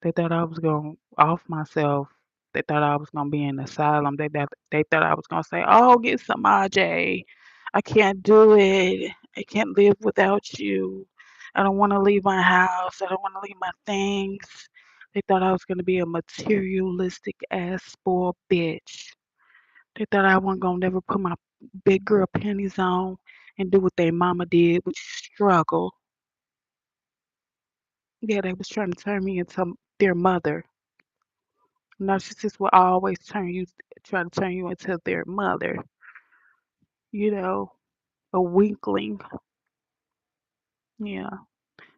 They thought I was gonna off myself. They thought I was gonna be in the asylum. They thought I was gonna say, "Oh, get some RJ. I can't do it. I can't live without you. I don't want to leave my house. I don't want to leave my things." They thought I was gonna be a materialistic ass spoiled bitch. They thought I wasn't gonna never put my big girl panties on and do what their mama did, which is struggle. Yeah, they was trying to turn me into their mother. Narcissists will always try to turn you into their mother, you know, a weakling. Yeah,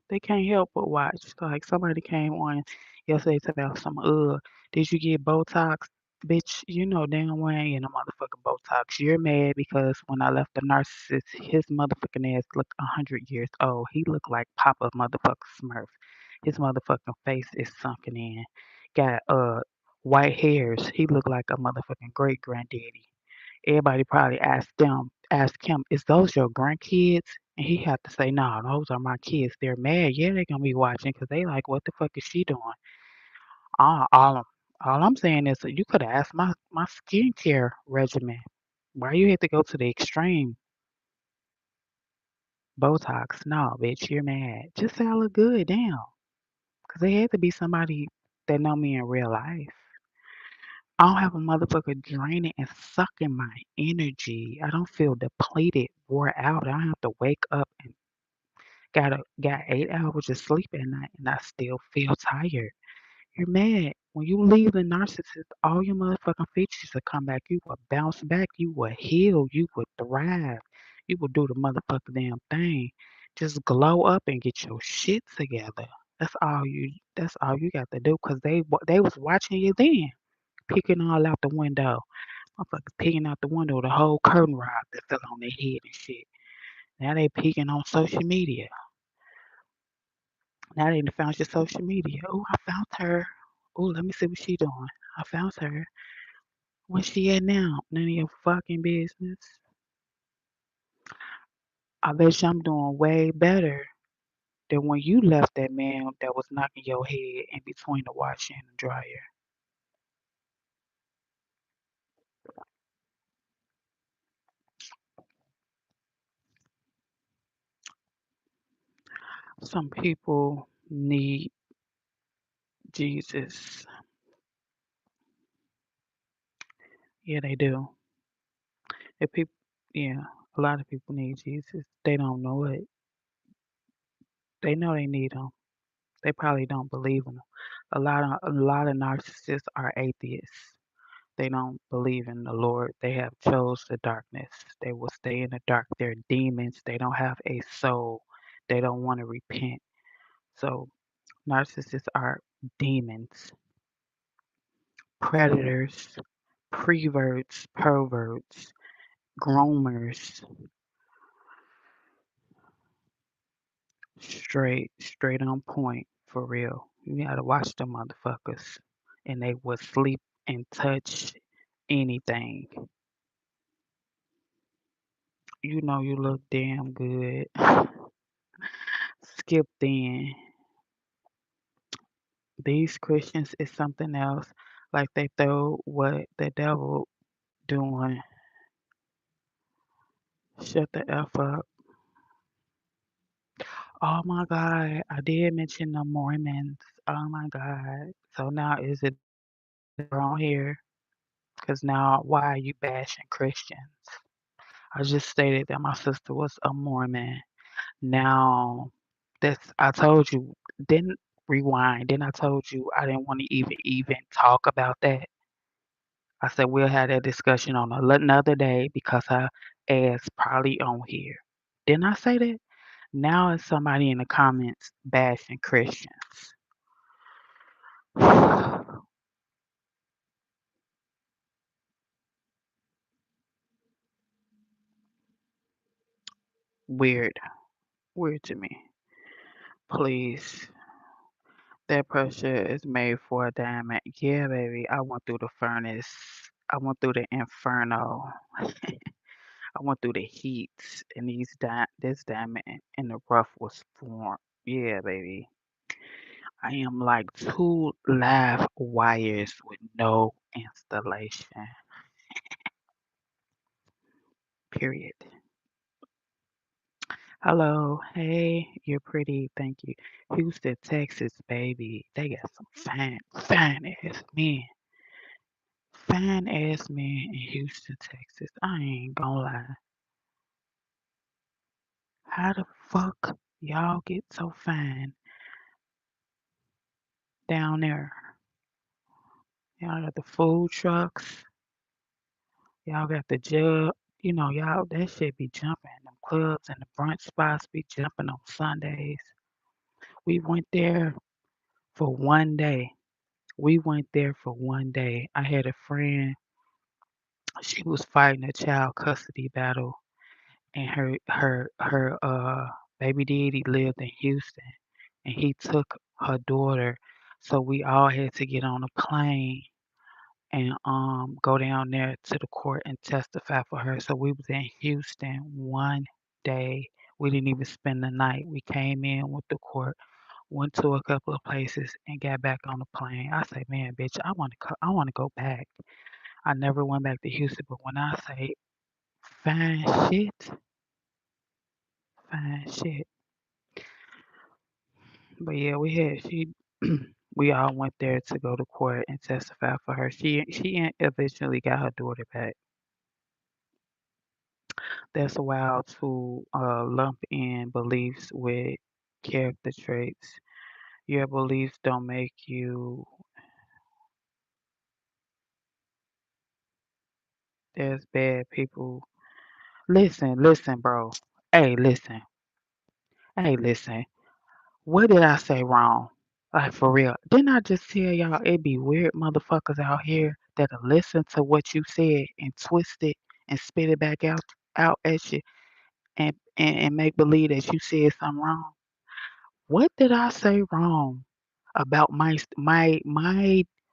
they can't help but watch. Like somebody came on yesterday talking about some, did you get Botox? Bitch, you know damn well I ain't no motherfucking Botox. You're mad because when I left the narcissist, his motherfucking ass looked 100 years old. He looked like Papa motherfucking Smurf. His motherfucking face is sunken in. Got white hairs. He looked like a motherfucking great granddaddy. Everybody probably asked him, is those your grandkids? And he had to say, no, those are my kids. They're mad. Yeah, they're gonna be watching because they like, what the fuck is she doing? All I'm saying is that you could have asked my skincare regimen. Why you had to go to the extreme Botox? No, bitch, you're mad. Just say I look good, damn. Because they had to be somebody that know me in real life. I don't have a motherfucker draining and sucking my energy. I don't feel depleted, wore out. I don't have to wake up and got 8 hours of sleep at night and I still feel tired. You're mad. When you leave the narcissist, all your motherfucking features will come back. You will bounce back. You will heal. You will thrive. You will do the motherfucking damn thing. Just glow up and get your shit together. That's all you got to do. Cause they was watching you then, peeking all out the window. Motherfuckers peeking out the window, the whole curtain rod that fell on their head and shit. Now they peeking on social media. Now they done found your social media. Oh, I found her. Oh, let me see what she doing. I found her. Where's she at now? None of your fucking business. I bet you I'm doing way better than when you left that man that was knocking your head in between the washer and the dryer. Some people need Jesus. Yeah, they do. If people, yeah, a lot of people need Jesus. They don't know it. They know they need him. They probably don't believe in him. A lot of narcissists are atheists. They don't believe in the Lord. They have chose the darkness. They will stay in the dark. They're demons. They don't have a soul. They don't want to repent. So narcissists are demons, predators, perverts, groomers, straight on point for real. You gotta watch them motherfuckers. And they will sleep and touch anything. You know you look damn good. Skip in. These Christians is something else. Like they throw what the devil doing. Shut the F up. Oh my God. I did mention the Mormons. Oh my God. So now is it on here? Because now why are you bashing Christians? I just stated that my sister was a Mormon. Now that's I told you, didn't rewind. Then I told you I didn't want to even talk about that. I said we'll have that discussion on another day because her ass probably on here. Didn't I say that? Now it's somebody in the comments bashing Christians. Weird. Weird to me. Please. That pressure is made for a diamond. Yeah, baby. I went through the furnace. I went through the inferno. I went through the heat and this diamond in the rough was formed. Yeah, baby. I am like two live wires with no installation. Period. Hello. Hey, you're pretty. Thank you. Houston, Texas, baby. They got some fine ass men. Fine ass men in Houston, Texas. I ain't gonna lie. How the fuck y'all get so fine down there? Y'all got the food trucks. Y'all got the jug. You know, y'all, that shit be jumping. Them clubs and the brunch spots be jumping on Sundays. We went there for one day. We went there for one day. I had a friend, she was fighting a child custody battle, and her baby daddy lived in Houston, and he took her daughter. So we all had to get on a plane and go down there to the court and testify for her. So we was in Houston one day. We didn't even spend the night. We came in with the court, went to a couple of places, and got back on the plane. I say, man, bitch, I want to go back. I never went back to Houston, but when I say fine shit, fine shit. But yeah, we had she. We all went there to go to court and testify for her. Eventually got her daughter back. That's wild to lump in beliefs with character traits. Your beliefs don't make you. There's bad people. Listen, bro. Hey, listen. Hey, listen. What did I say wrong? Like for real. Didn't I just tell y'all it be weird motherfuckers out here that'll listen to what you said and twist it and spit it back out at you and make believe that you said something wrong? What did I say wrong about my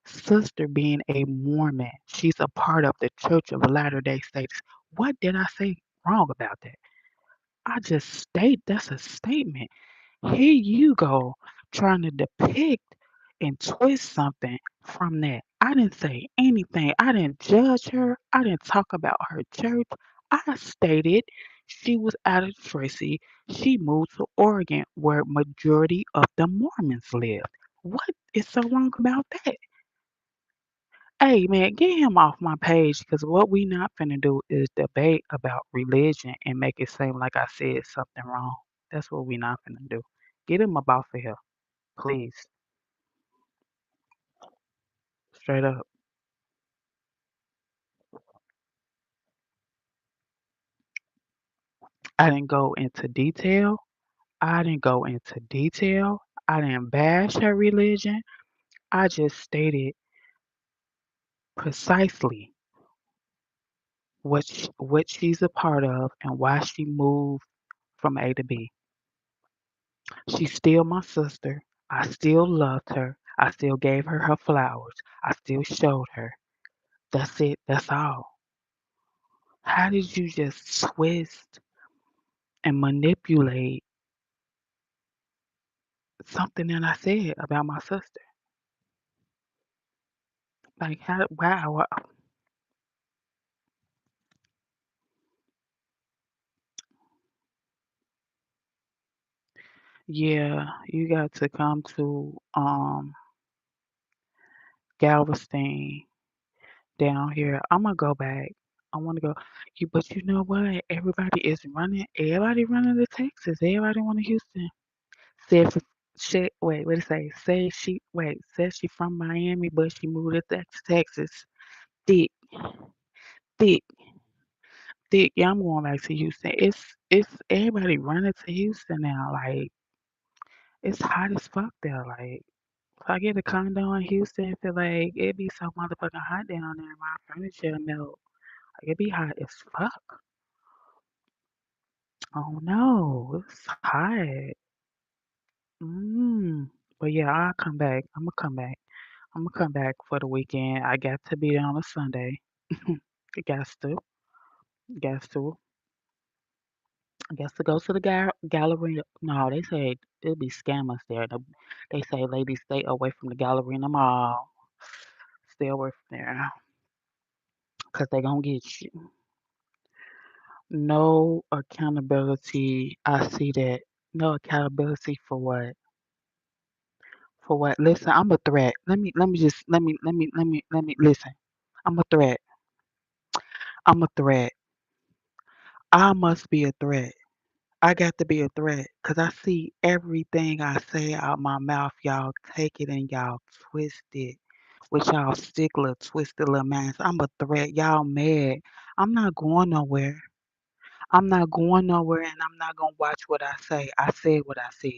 sister being a Mormon? She's a part of the Church of Latter-day Saints. What did I say wrong about that? I just state that's a statement. Here you go trying to depict and twist something from that. I didn't say anything. I didn't judge her. I didn't talk about her church. I stated she was out of Tracy. She moved to Oregon where majority of the Mormons live. What is so wrong about that? Hey man, get him off my page because what we not finna do is debate about religion and make it seem like I said something wrong. That's what we not finna do. Get him up off of here, please. Straight up. I didn't go into detail. I didn't go into detail. I didn't bash her religion. I just stated precisely what she's a part of and why she moved from A to B. She's still my sister. I still loved her. I still gave her her flowers. I still showed her. That's it. That's all. How did you just twist and manipulate something that I said about my sister? Like how? Wow. Yeah, you got to come to Galveston down here. I'm gonna go back. I want to go. But you know what? Everybody is running. Everybody running to Texas. Everybody want to Houston. Said wait, what did it say? Says she from Miami, but she moved to Texas. Thick, thick, thick. Yeah, I'm going back to Houston. It's everybody running to Houston now. Like it's hot as fuck there. Like if I get a condo in Houston, I feel like it'd be so motherfucking hot down there. My furniture melt. Like it'd be hot as fuck. Oh no, it's hot. Mm. But yeah, I'll come back. I'm gonna come back. I'm gonna come back for the weekend. I got to be there on a Sunday. Got to, got to, got to go to the gallery. No, they say it'll be scammers there. They say, ladies, stay away from the gallery in the mall. Stay away from there, cause they gonna get you. No accountability. I see that. No accountability for what? For what? Listen, I'm a threat. Let me listen. I'm a threat. I'm a threat. I must be a threat. I got to be a threat because I see everything I say out my mouth. Y'all take it and y'all twist it with y'all stickler, twisted little minds. I'm a threat. Y'all mad. I'm not going nowhere. I'm not going nowhere and I'm not going to watch what I say. I said what I said.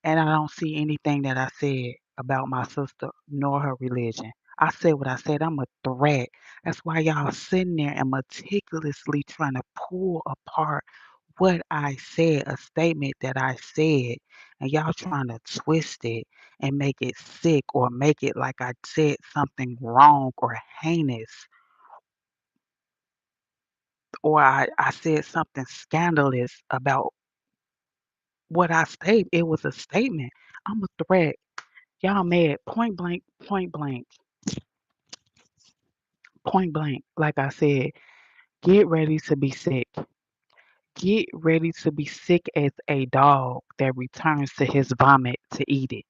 And I don't see anything that I said about my sister nor her religion. I said what I said. I'm a threat. That's why y'all sitting there and meticulously trying to pull apart what I said, a statement that I said, and y'all trying to twist it and make it sick or make it like I said something wrong or heinous or I said something scandalous about what I stated. It was a statement. I'm a threat. Y'all mad. Point blank, point blank, point blank. Like I said, get ready to be sick. Get ready to be sick as a dog that returns to his vomit to eat it.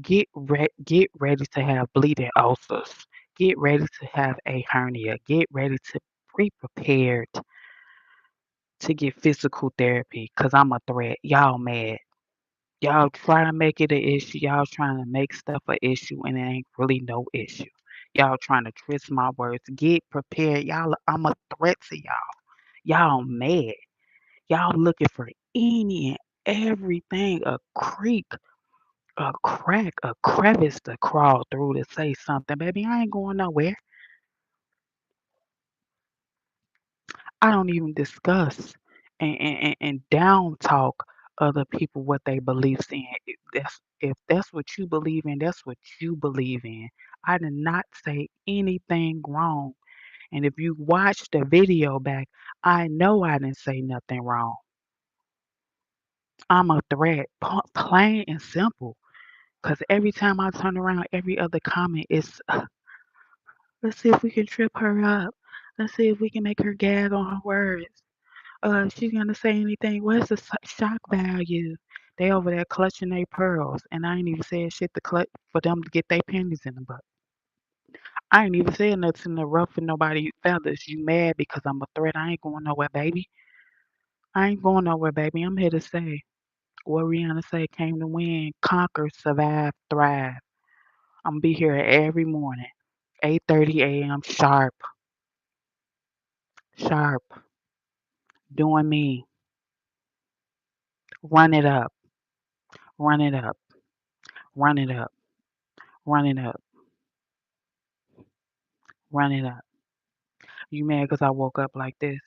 Get ready to have bleeding ulcers. Get ready to have a hernia. Get ready to be prepared to get physical therapy because I'm a threat. Y'all mad. Y'all try to make it an issue. Y'all trying to make stuff an issue and it ain't really no issue. Y'all trying to twist my words. Get prepared. Y'all, I'm a threat to y'all. Y'all mad. Y'all looking for any and everything, a creek, a crack, a crevice to crawl through to say something. Baby, I ain't going nowhere. I don't even discuss and down talk other people what they beliefs in. If that's what you believe in, that's what you believe in. I did not say anything wrong. And if you watch the video back, I know I didn't say nothing wrong. I'm a threat, plain and simple. Because every time I turn around, every other comment is, let's see if we can trip her up. Let's see if we can make her gag on her words. She's gonna say anything. Where's the shock value? They over there clutching their pearls, and I ain't even said shit to clutch for them to get their pennies in the butt. I ain't even said nothing to ruffle nobody's feathers. You mad because I'm a threat? I ain't going nowhere, baby. I ain't going nowhere, baby. I'm here to say what Rihanna say came to win, conquer, survive, thrive. I'm gonna be here every morning, 8:30 a.m. sharp, sharp, doing me. Run it up, run it up, run it up, run it up, run it up. You mad 'cause I woke up like this?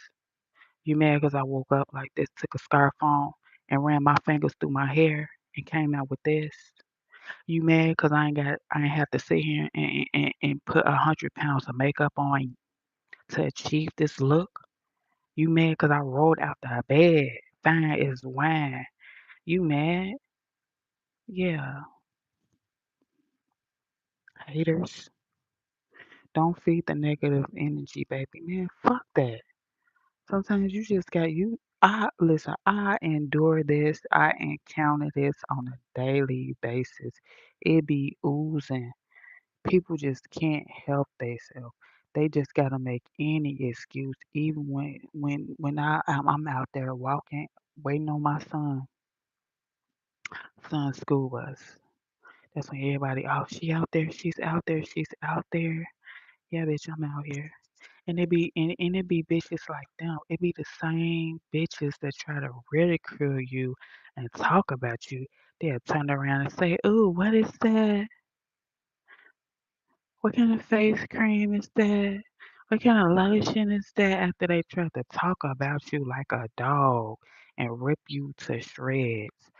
You mad 'cause I woke up like this, took a scarf on and ran my fingers through my hair and came out with this? You mad 'cause I ain't have to sit here and put 100 pounds of makeup on to achieve this look? You mad 'cause I rolled out the bed, fine as wine? You mad? Yeah, haters. Don't feed the negative energy, baby. Man, fuck that. Sometimes you just got you. I listen. I endure this. I encounter this on a daily basis. It be oozing. People just can't help themselves. They just gotta make any excuse, even when I'm out there walking, waiting on my son's school bus. That's when everybody, oh, she out there, she's out there, she's out there. Yeah, bitch, I'm out here. And it be bitches like them. It be the same bitches that try to ridicule you and talk about you. They'll turn around and say, "Ooh, what is that? What kind of face cream is that? What kind of lotion is that?" After they try to talk about you like a dog and rip you to shreds.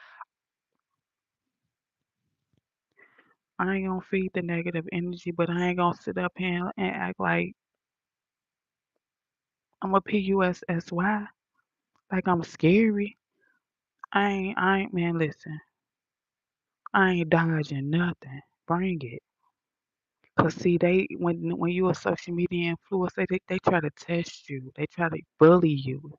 I ain't gonna feed the negative energy, but I ain't gonna sit up here and act like I'm a PUSSY, like I'm scary. Man, listen, I ain't dodging nothing. Bring it. Cause see, when you a social media influencer, they try to test you. They try to bully you.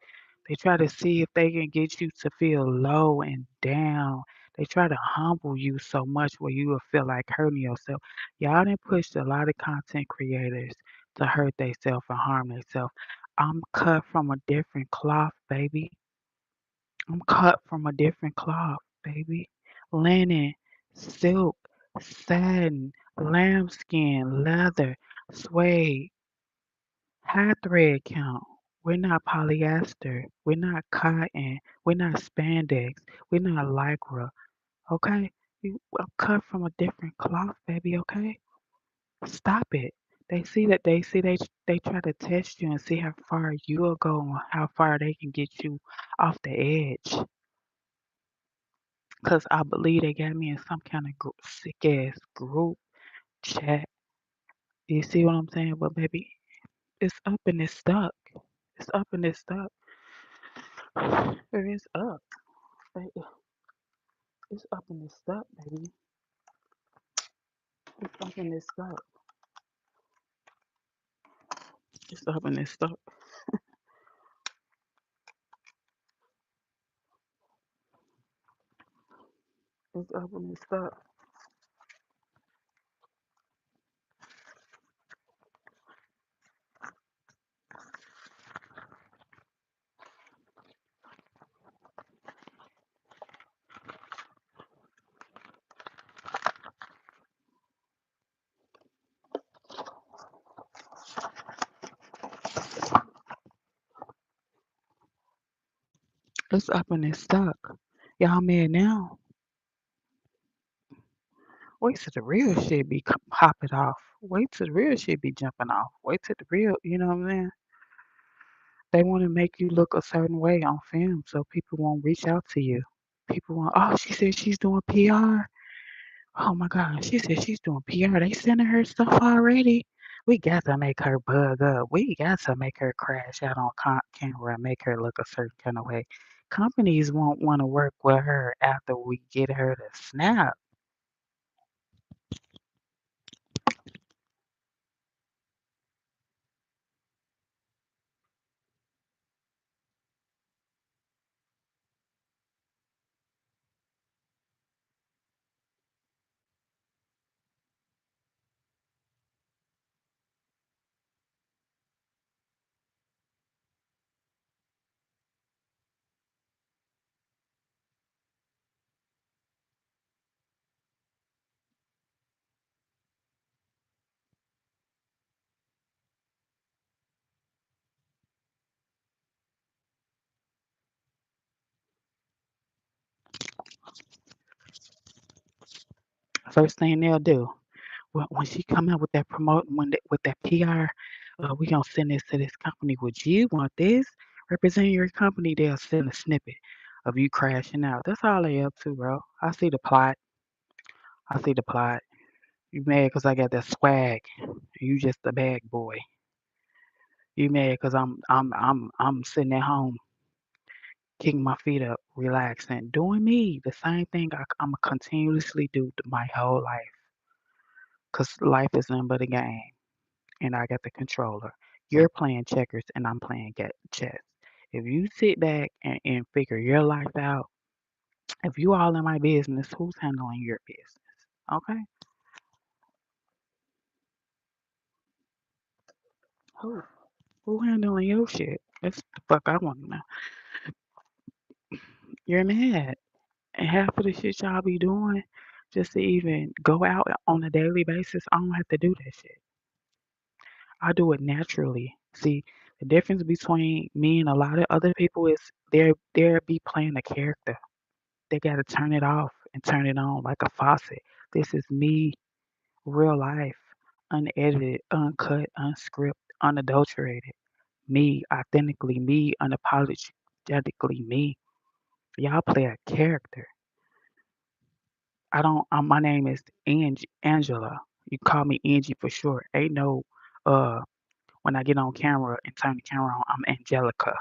They try to see if they can get you to feel low and down. They try to humble you so much where you will feel like hurting yourself. Y'all done pushed a lot of content creators to hurt themselves and harm themselves. I'm cut from a different cloth, baby. I'm cut from a different cloth, baby. Linen, silk, satin, lambskin, leather, suede, high thread count. We're not polyester. We're not cotton. We're not spandex. We're not lycra. Okay? I'm cut from a different cloth, baby. Okay? Stop it. They try to test you and see how far you'll go and how far they can get you off the edge. Cause I believe they got me in some kind of sick ass group chat. You see what I'm saying? But baby, it's up and it's stuck. It's up and it's stuck. It is up. It's up and it's stuck, baby. It's up and it's stuck. It's up and it's stuck. It's up and it's stuck. It's up and it's stuck. Y'all mad now? Wait till the real shit be popping off. Wait till the real shit be jumping off. Wait till the real, you know what I'm saying? They want to make you look a certain way on film so people won't reach out to you. People want, oh, she said she's doing PR. Oh my God, she said she's doing PR. They sending her stuff already. We got to make her bug up. We got to make her crash out on camera and make her look a certain kind of way. Companies won't want to work with her after we get her to snap. First thing they'll do when she come out with that with that PR, we gonna send this to this company. Would you want this? Represent your company. They'll send a snippet of you crashing out. That's all they up to, bro. I see the plot. I see the plot. You mad because I got that swag. You just a bag boy. You mad because I'm sitting at home, kicking my feet up, relaxing, doing me. The same thing I'm continuously do my whole life. Cause life is nothing but a game, and I got the controller. You're playing checkers, and I'm playing chess. If you sit back and figure your life out, if you all in my business, who's handling your business? Okay, who who handling your shit? That's the fuck I want to know. You're mad. And half of the shit y'all be doing just to even go out on a daily basis, I don't have to do that shit. I do it naturally. See, the difference between me and a lot of other people is they're be playing a character. They gotta turn it off and turn it on like a faucet. This is me, real life, unedited, uncut, unscripted, unadulterated. Me, authentically me, unapologetically me. Y'all play a character. I don't. My name is Angela. You call me Angie for short. Ain't no. Uh, when I get on camera and turn the camera on, I'm Angelica.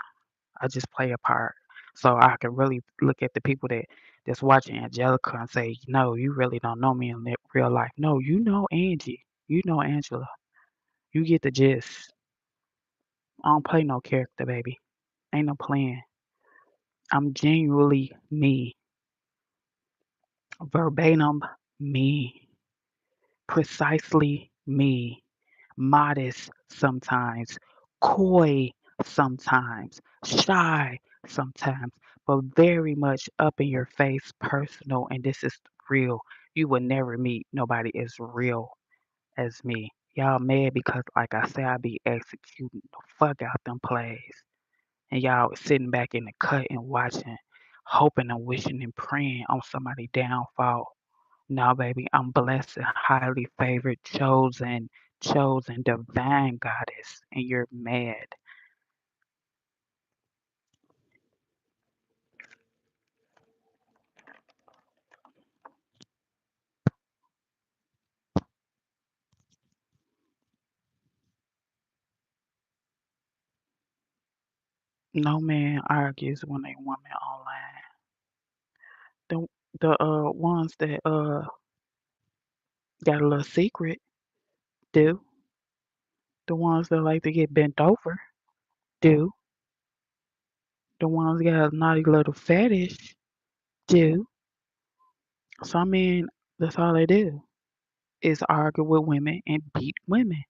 I just play a part, so I can really look at the people that's watching Angelica and say, no, you really don't know me in real life. No, you know Angie. You know Angela. You get the gist. I don't play no character, baby. Ain't no playing. I'm genuinely me, verbatim me, precisely me. Modest sometimes, coy sometimes, shy sometimes, but very much up in your face, personal, and this is real. You will never meet nobody as real as me. Y'all mad because, like I said, I be executing the fuck out them plays. And y'all sitting back in the cut and watching, hoping and wishing and praying on somebody's downfall. No, baby, I'm blessed and highly favored, chosen, divine goddess, and you're mad. No man argues when a woman online. The the ones that got a little secret do. The ones that like to get bent over do. The ones that got a naughty little fetish do. So I mean, that's all they do is argue with women and beat women.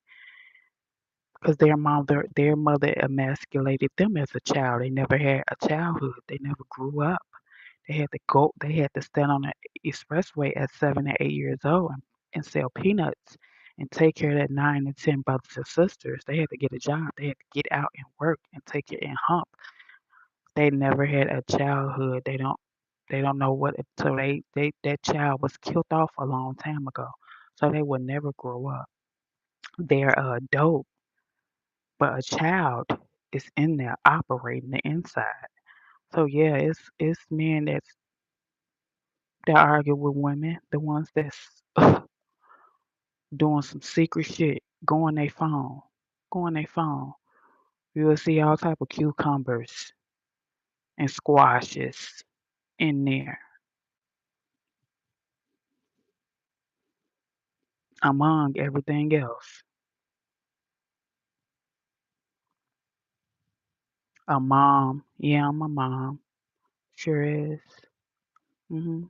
Because their mother emasculated them as a child. They never had a childhood. They never grew up. They had to stand on the expressway at 7 and 8 years old and sell peanuts and take care of that 9 and 10 brothers and sisters. They had to get a job. They had to get out and work and take it and hump. They never had a childhood. They don't know what so they that child was killed off a long time ago. So they will never grow up. They're a adult, but a child is in there operating the inside. So yeah, it's men that argue with women, the ones that's doing some secret shit, go on their phone. Go on their phone. You will see all type of cucumbers and squashes in there, among everything else. A mom, yeah, I'm a mom. Sure is. Mhm.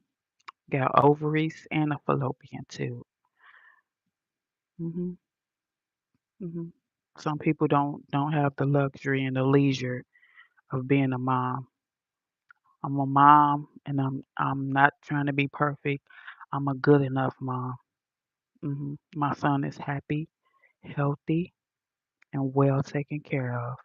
Got ovaries and a fallopian tube. Mhm. Mhm. Some people don't have the luxury and the leisure of being a mom. I'm a mom, and I'm not trying to be perfect. I'm a good enough mom. My son is happy, healthy, and well taken care of.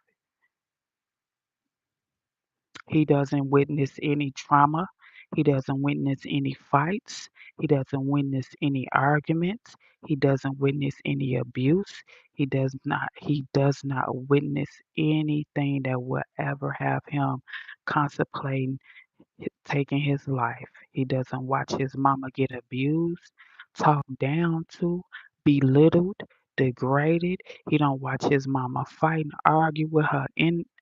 He doesn't witness any trauma. He doesn't witness any fights. He doesn't witness any arguments. He doesn't witness any abuse. He does not witness anything that will ever have him contemplating taking his life. He doesn't watch his mama get abused, talked down to, belittled, degraded. He don't watch his mama fight and argue with her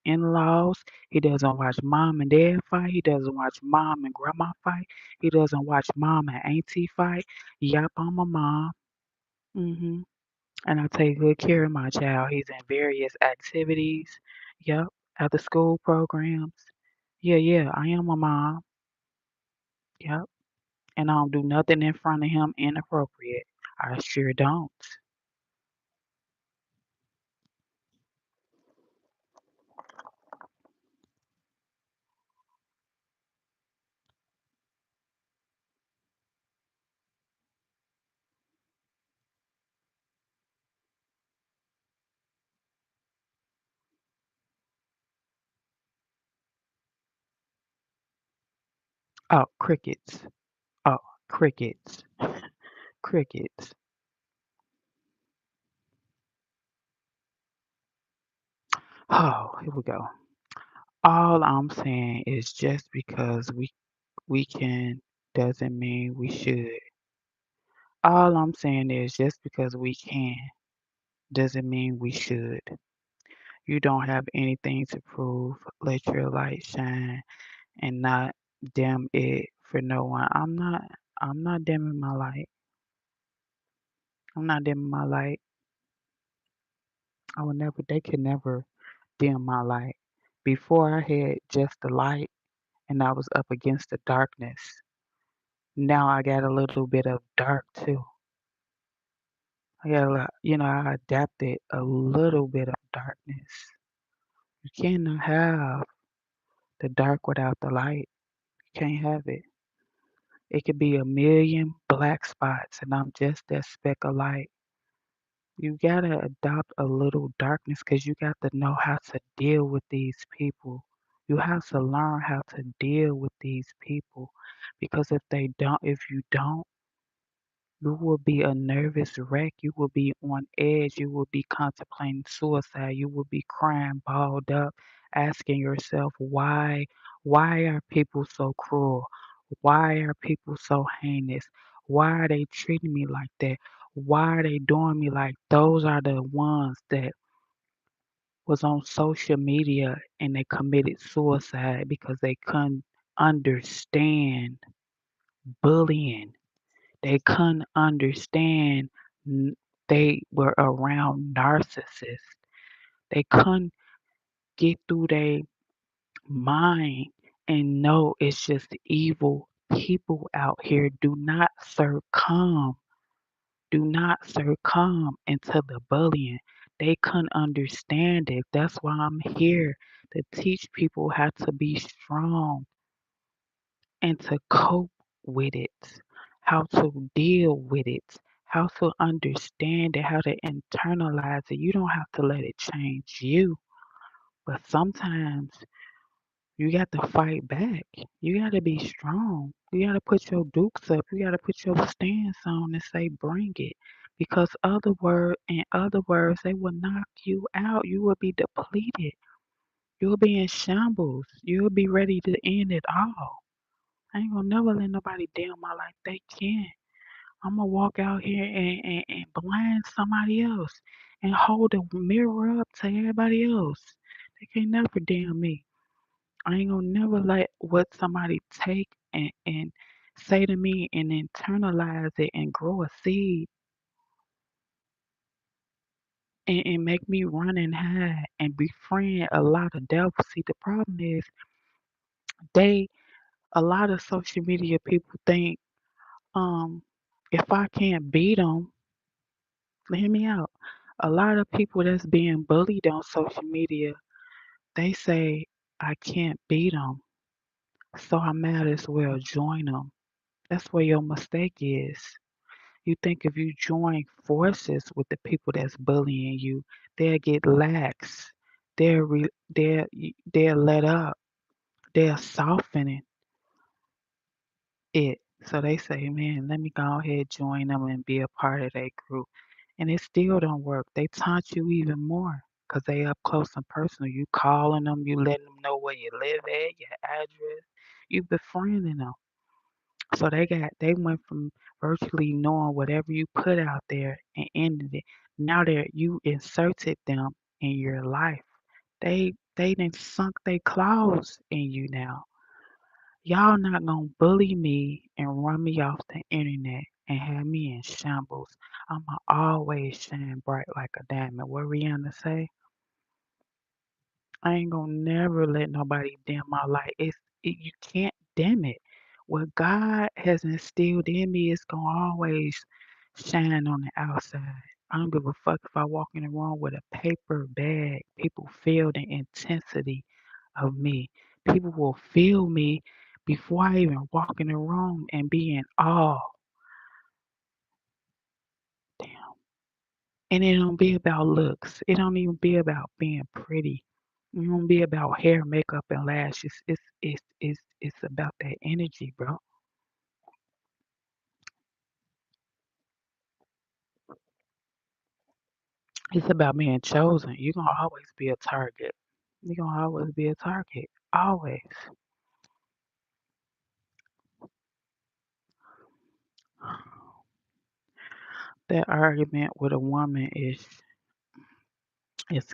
in-laws. He doesn't watch mom and dad fight. He doesn't watch mom and grandma fight. He doesn't watch mom and auntie fight. Yup, I'm a mom. hmm And I take good care of my child. He's in various activities. Yup, after school programs. Yeah, yeah, I am a mom. Yup. And I don't do nothing in front of him inappropriate. I sure don't. Oh, crickets. Oh, crickets. Crickets. Oh, here we go. All I'm saying is just because we can doesn't mean we should. All I'm saying is just because we can doesn't mean we should. You don't have anything to prove. Let your light shine and not dim it for no one. I'm not dimming my light. I'm not dimming my light. They could never dim my light. Before I had just the light and I was up against the darkness. Now I got a little bit of dark too. I got a lot, I adapted a little bit of darkness. You cannot have the dark without the light. You can't have it. It could be a million black spots and I'm just that speck of light. You gotta adopt a little darkness because you got to know how to deal with these people. You have to learn how to deal with these people because if you don't, you will be a nervous wreck. You will be on edge. You will be contemplating suicide. You will be crying, balled up, asking yourself, why? Why are people so cruel? Why are people so heinous? Why are they treating me like that? Why are they doing me like those are the ones that was on social media and they committed suicide because they couldn't understand bullying. They couldn't understand n- they were around narcissists. They couldn't get through their mind and know it's just evil people out here. Do not succumb into the bullying. They couldn't understand it. That's why I'm here to teach people how to be strong and to cope with it, how to deal with it, how to understand it, how to internalize it. You don't have to let it change you, but sometimes You got to fight back. You got to be strong. You got to put your dukes up. You got to put your stance on and say, bring it. Because in other words, they will knock you out. You will be depleted. You'll be in shambles. You'll be ready to end it all. I ain't gonna never let nobody damn my life. They can. I'm gonna walk out here and blind somebody else and hold the mirror up to everybody else. They can't never damn me. I ain't gonna never let what somebody take and say to me and internalize it and grow a seed and make me run and hide and befriend a lot of devils. See, the problem is they a lot of social media people think if I can't beat them, hear me out. A lot of people that's being bullied on social media, they say I can't beat them, so I might as well join them. That's where your mistake is. You think if you join forces with the people that's bullying you, they'll get lax. They'll let up. They'll soften it. So they say, man, let me go ahead join them and be a part of that group. And it still don't work. They taunt you even more because they up close and personal. You calling them, you letting them know where you live at, your address. You befriending them. So they went from virtually knowing whatever you put out there and ended it. Now that you inserted them in your life. They done sunk their claws in you now. Y'all not gonna bully me and run me off the internet and have me in shambles. I'ma always shine bright like a diamond. What Rihanna say? I ain't gonna never let nobody dim my light. You can't dim it. What God has instilled in me is gonna always shine on the outside. I don't give a fuck if I walk in the room with a paper bag. People feel the intensity of me. People will feel me before I even walk in the room and be in awe. Damn. And it don't be about looks. It don't even be about being pretty. It don't be about hair, makeup, and lashes. It's about that energy, bro. It's about being chosen. You're gonna always be a target. You're gonna always be a target. Always. That argument with a woman is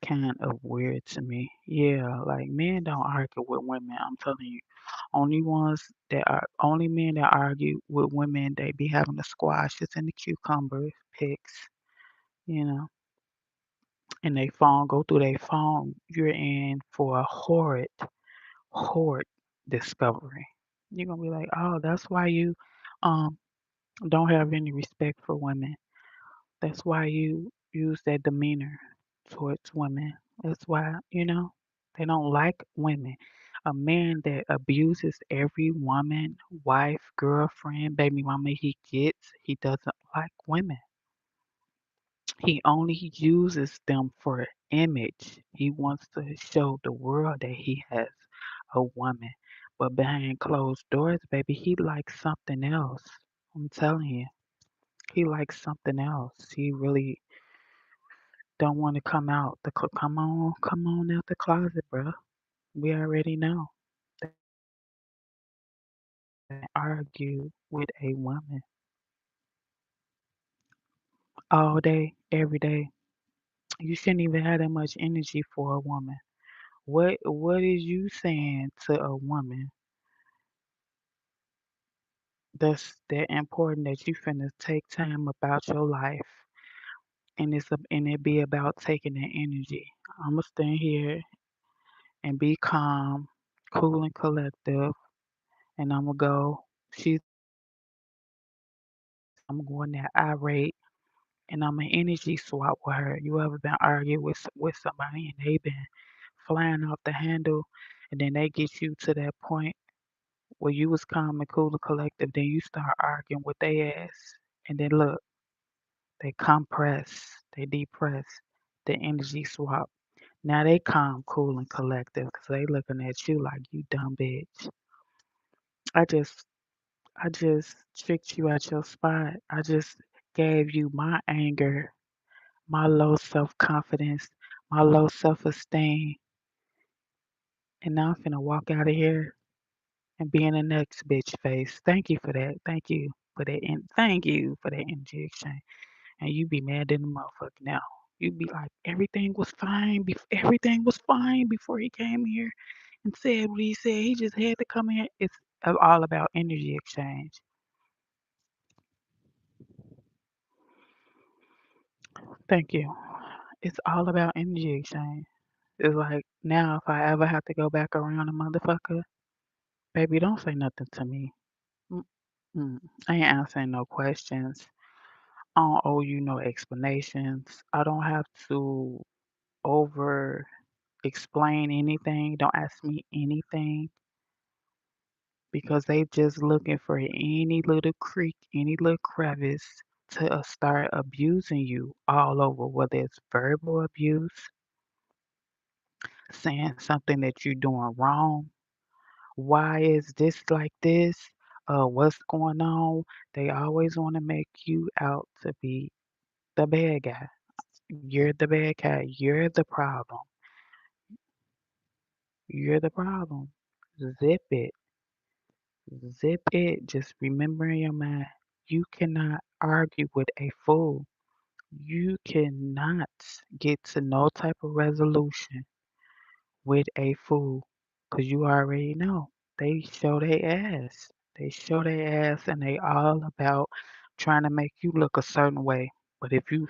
kind of weird to me. Yeah, like men don't argue with women. I'm telling you, only men that argue with women, they be having the squashes and the cucumbers picks, you know, and they phone go through their phone. You're in for a horrid discovery. You're gonna be like, oh, that's why you um don't have any respect for women. That's why you use that demeanor towards women. That's why, they don't like women. A man that abuses every woman, wife, girlfriend, baby mama he gets, he doesn't like women. He only uses them for image. He wants to show the world that he has a woman. But behind closed doors, baby, he likes something else. I'm telling you, he likes something else. He really don't want to come out. Come on out the closet, bro. We already know that argue with a woman all day, every day. You shouldn't even have that much energy for a woman. What is you saying to a woman that's that important that you finna take time about your life and it be about taking that energy? I'ma stand here and be calm, cool and collective, and I'ma go. She's I'm going there irate and I'm an energy swap with her. You ever been arguing with somebody and they been flying off the handle, and then they get you to that point where you was calm and cool and collective, then you start arguing with their ass, and then look, they compress, they depress, the energy swap. Now they calm, cool, and collective because they looking at you like you dumb bitch. I just, I just tricked you at your spot. I just gave you my anger, my low self-confidence, my low self-esteem, and now I'm finna walk out of here and be in the next bitch face. Thank you for that. Thank you for that. And thank you for that energy exchange. And you be mad in the motherfucker now. You be like, everything was fine. Everything was fine before he came here and said what he said. He just had to come in. It's all about energy exchange. Thank you. It's all about energy exchange. It's like now, if I ever have to go back around a motherfucker, baby, don't say nothing to me. Mm-mm. I ain't answering no questions. I don't owe you no explanations. I don't have to over explain anything. Don't ask me anything because they just looking for any little creek, any little crevice to start abusing you all over, whether it's verbal abuse, saying something that you're doing wrong. Why is this like this? What's going on? They always want to make you out to be the bad guy. You're the bad guy. You're the problem. You're the problem. Zip it. Zip it. Just remember in your mind, you cannot argue with a fool. You cannot get to no type of resolution with a fool because you already know they show their ass. They show their ass and they all about trying to make you look a certain way. But if you,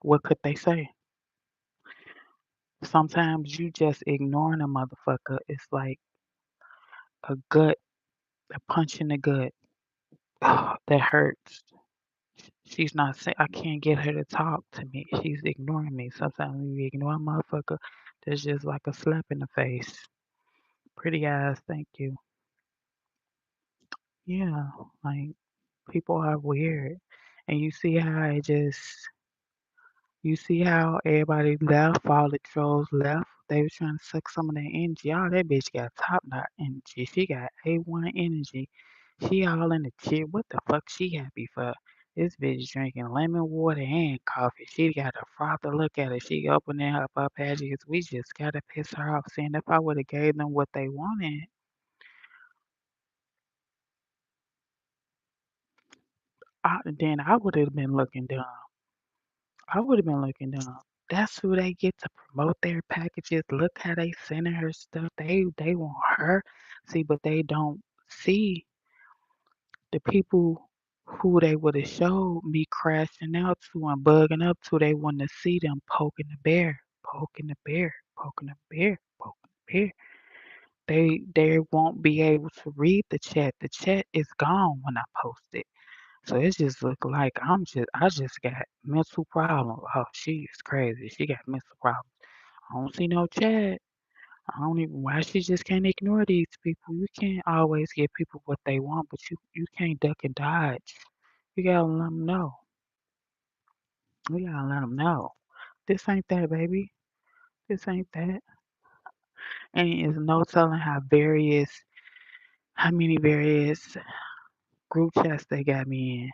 what could they say? Sometimes you just ignoring a motherfucker. It's like a gut, a punch in the gut. That hurts. She's not saying I can't get her to talk to me. She's ignoring me. Sometimes when you ignore a motherfucker, there's just like a slap in the face. Pretty eyes, thank you. Yeah, like people are weird. And you see how everybody left, all the trolls left. They was trying to suck some of that energy. Oh, that bitch got top notch energy. She got A1 energy. She all in the chip. What the fuck she happy for? This bitch drinking lemon water and coffee. She got a frother. Look at her. She opening up patches. We just gotta piss her off. Saying if I would have gave them what they wanted, then I would have been looking dumb. I would have been looking dumb. That's who they get to promote their packages. Look how they sending her stuff. They want her. See, but they don't see the people who they would have showed me crashing out to and bugging up to. They want to see them poking the bear, poking the bear, poking the bear, poking the bear. They won't be able to read the chat. The chat is gone when I post it. So it just look like I just got mental problems. Oh, she is crazy. She got mental problems. I don't see no chat. I don't even why she just can't ignore these people. You can't always give people what they want, but you can't duck and dodge. You gotta let them know. We gotta let them know. This ain't that, baby. This ain't that. And it's no telling how many various group chats they got me in.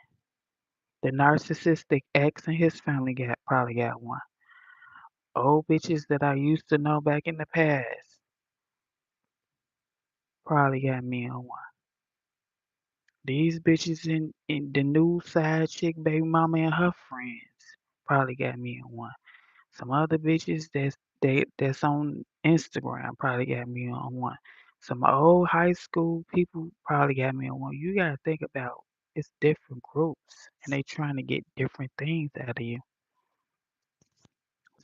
The narcissistic ex and his family probably got one. Old bitches that I used to know back in the past probably got me on one. These bitches in the new side chick baby mama and her friends probably got me on one. Some other bitches that's on Instagram probably got me on one. Some old high school people probably got me on one. You gotta think about it's different groups and they trying to get different things out of you.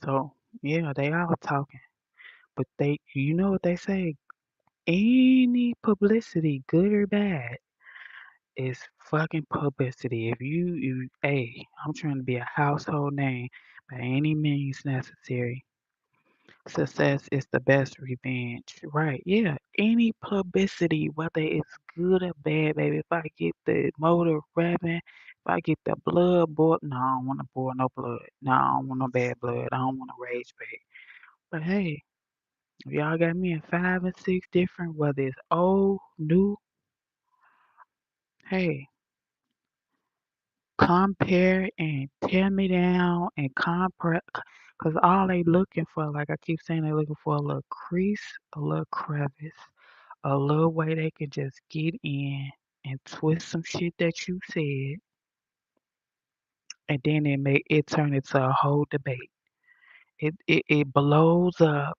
So yeah, they all talking. But you know what they say? Any publicity, good or bad, is fucking publicity. Hey, I'm trying to be a household name by any means necessary. Success is the best revenge. Right. Yeah. Any publicity, whether it's good or bad, baby. If I get the motor revving, if I get the blood boil, no, I don't want to boil no blood. No, I don't want no bad blood. I don't want to rage bait. But hey, if y'all got me in five and six different, whether it's old, new, hey, compare and tear me down and compare, cause all they looking for, like I keep saying, they looking for a little crease, a little crevice, a little way they can just get in and twist some shit that you said, and then it turn into a whole debate. It blows up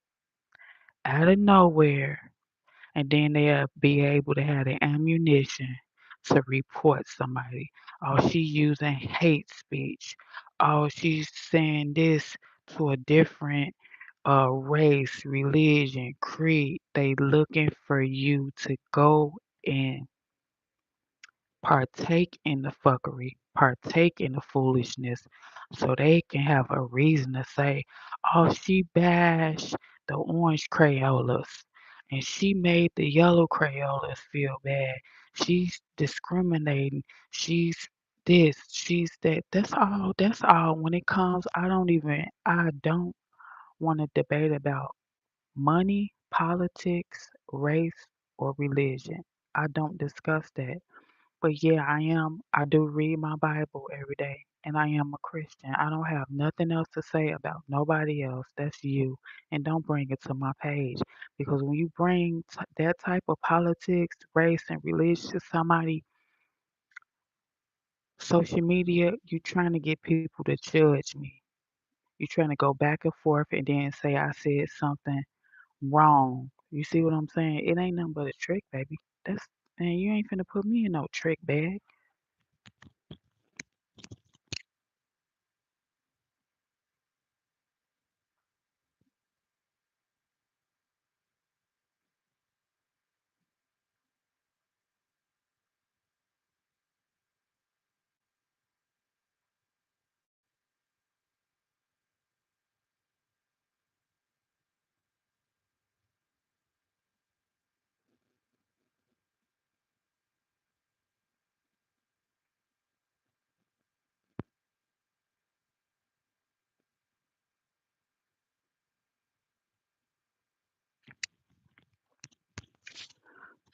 out of nowhere, and then they'll be able to have the ammunition to report somebody. Oh, she using hate speech. Oh, she's saying this to a different race, religion, creed. They looking for you to go and partake in the fuckery, partake in the foolishness, so they can have a reason to say, oh, she bashed the orange Crayolas and she made the yellow Crayolas feel bad. She's discriminating. She's this, she's that. That's all. That's all. When it comes, I don't want to debate about money, politics, race, or religion. I don't discuss that. But yeah, I do read my Bible every day, and I am a Christian. I don't have nothing else to say about nobody else. That's you. And don't bring it to my page. Because when you bring that type of politics, race, and religion to somebody, social media, you're trying to get people to judge me. You're trying to go back and forth and then say I said something wrong. You see what I'm saying? It ain't nothing but a trick, baby. That's Man, you ain't finna put me in no trick bag.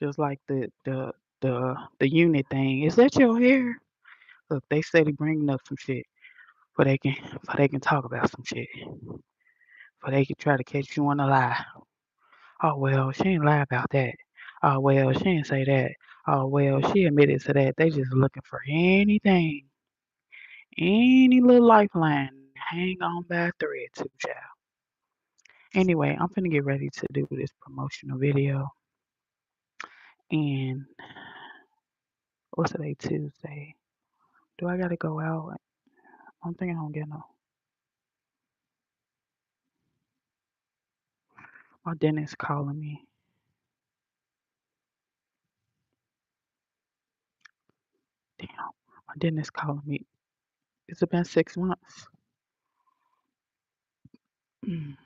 Just like the unit thing. Is that your hair? Look, they steady bringing up some shit for they can talk about some shit, for they can try to catch you on a lie. Oh well, she ain't lie about that. Oh well, she didn't say that. Oh well, she admitted to that. They just looking for anything, any little lifeline to hang on by a thread to, child. Anyway, I'm finna get ready to do this promotional video, and what's today? Tuesday. Do I gotta go out? I don't think I don't get no. My dentist calling me. Damn, my dentist calling me. It's been 6 months. Mm,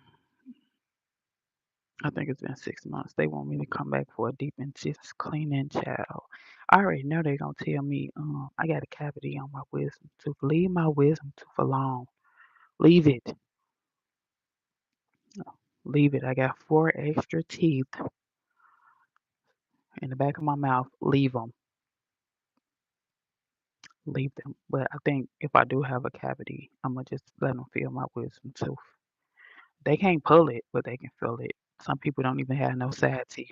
I think it's been 6 months. They want me to come back for a deep and just cleaning, child. I already know they're gonna tell me, I got a cavity on my wisdom tooth. Leave my wisdom tooth alone. Leave it. Leave it. I got four extra teeth in the back of my mouth. Leave them. Leave them. But I think if I do have a cavity, I'm gonna just let them feel my wisdom tooth. They can't pull it, but they can feel it. Some people don't even have no side teeth.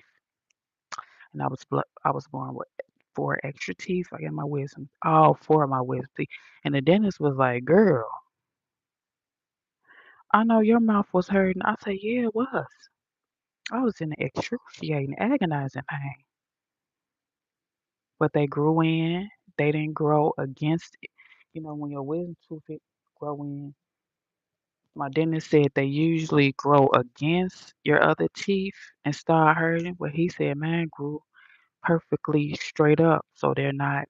And I was born with four extra teeth. I got my wisdom, all four of my wisdom teeth. And the dentist was like, "Girl, I know your mouth was hurting." I said, "Yeah, it was. I was in excruciating, agonizing pain." But they grew in. They didn't grow against it. You know, when your wisdom tooth grow in, my dentist said they usually grow against your other teeth and start hurting. But he said, "Man, grew perfectly straight up, so they're not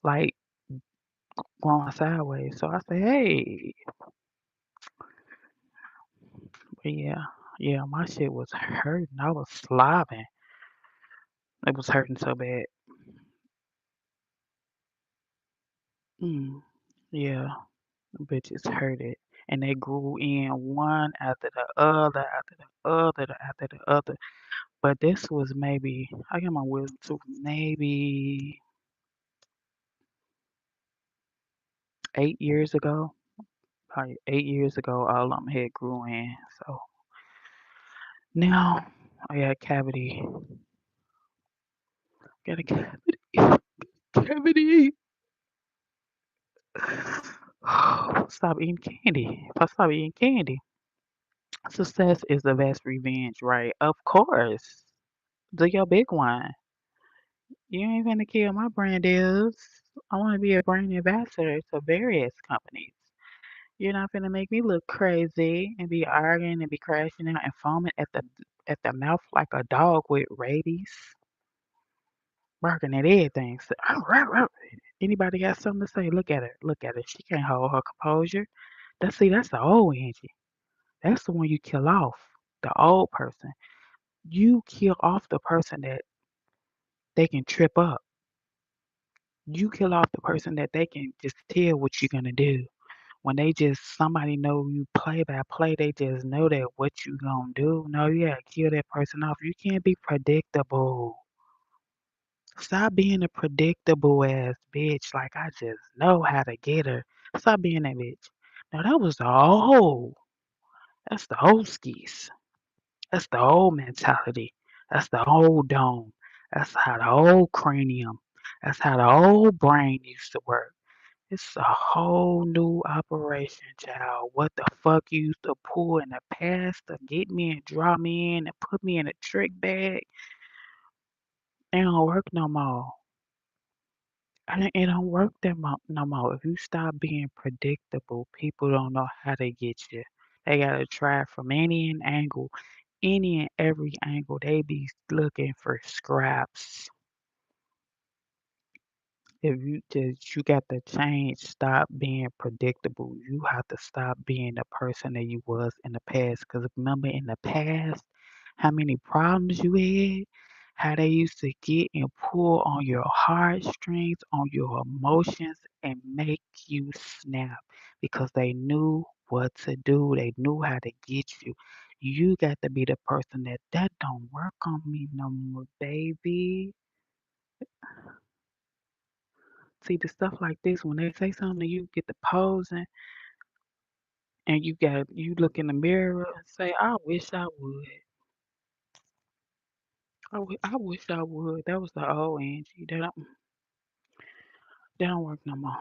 like growing sideways." So I say, hey, Yeah, yeah, my shit was hurting. I was slobbing. It was hurting so bad. Mm, yeah, bitches hurt it. And they grew in one after the other, after the other, after the other. But this was maybe, I got my wisdom tooth maybe 8 years ago. Probably 8 years ago, all of them had grew in. So now I got a cavity. Got a cavity. Cavity. Stop eating candy. If I stop eating candy, success is the best revenge, right? Of course. Do your big one. You ain't gonna kill my brand deals. I want to be a brand ambassador to various companies. You're not gonna make me look crazy and be arguing and be crashing out and foaming at the mouth like a dog with rabies, barking at everything. So, anybody got something to say? Look at her. Look at her. She can't hold her composure. That's the old Angie. That's the one you kill off. The old person. You kill off the person that they can trip up. You kill off the person that they can just tell what you're gonna do. When they just somebody know you play by play, they just know that what you gonna do. No, you gotta kill that person off. You can't be predictable. Stop being a predictable ass bitch. Like I just know how to get her. Stop being that bitch. No, that was the old. That's the old skis. That's the old mentality. That's the old dome. That's how the old cranium. That's how the old brain used to work. It's a whole new operation, child. What the fuck you used to pull in the past to get me and drop me in and put me in a trick bag? They don't work no more. And it don't work no more. If you stop being predictable, people don't know how to get you. They gotta try from any and every angle. They be looking for scraps. If you got to change, stop being predictable. You have to stop being the person that you was in the past. Because remember in the past, how many problems you had, how they used to get and pull on your heartstrings, on your emotions, and make you snap because they knew what to do. They knew how to get you. You got to be the person that don't work on me no more, baby. See the stuff like this when they say something, you get the posing and you look in the mirror and say, "I wish I would. I wish I would." That was the old Angie. That don't work no more.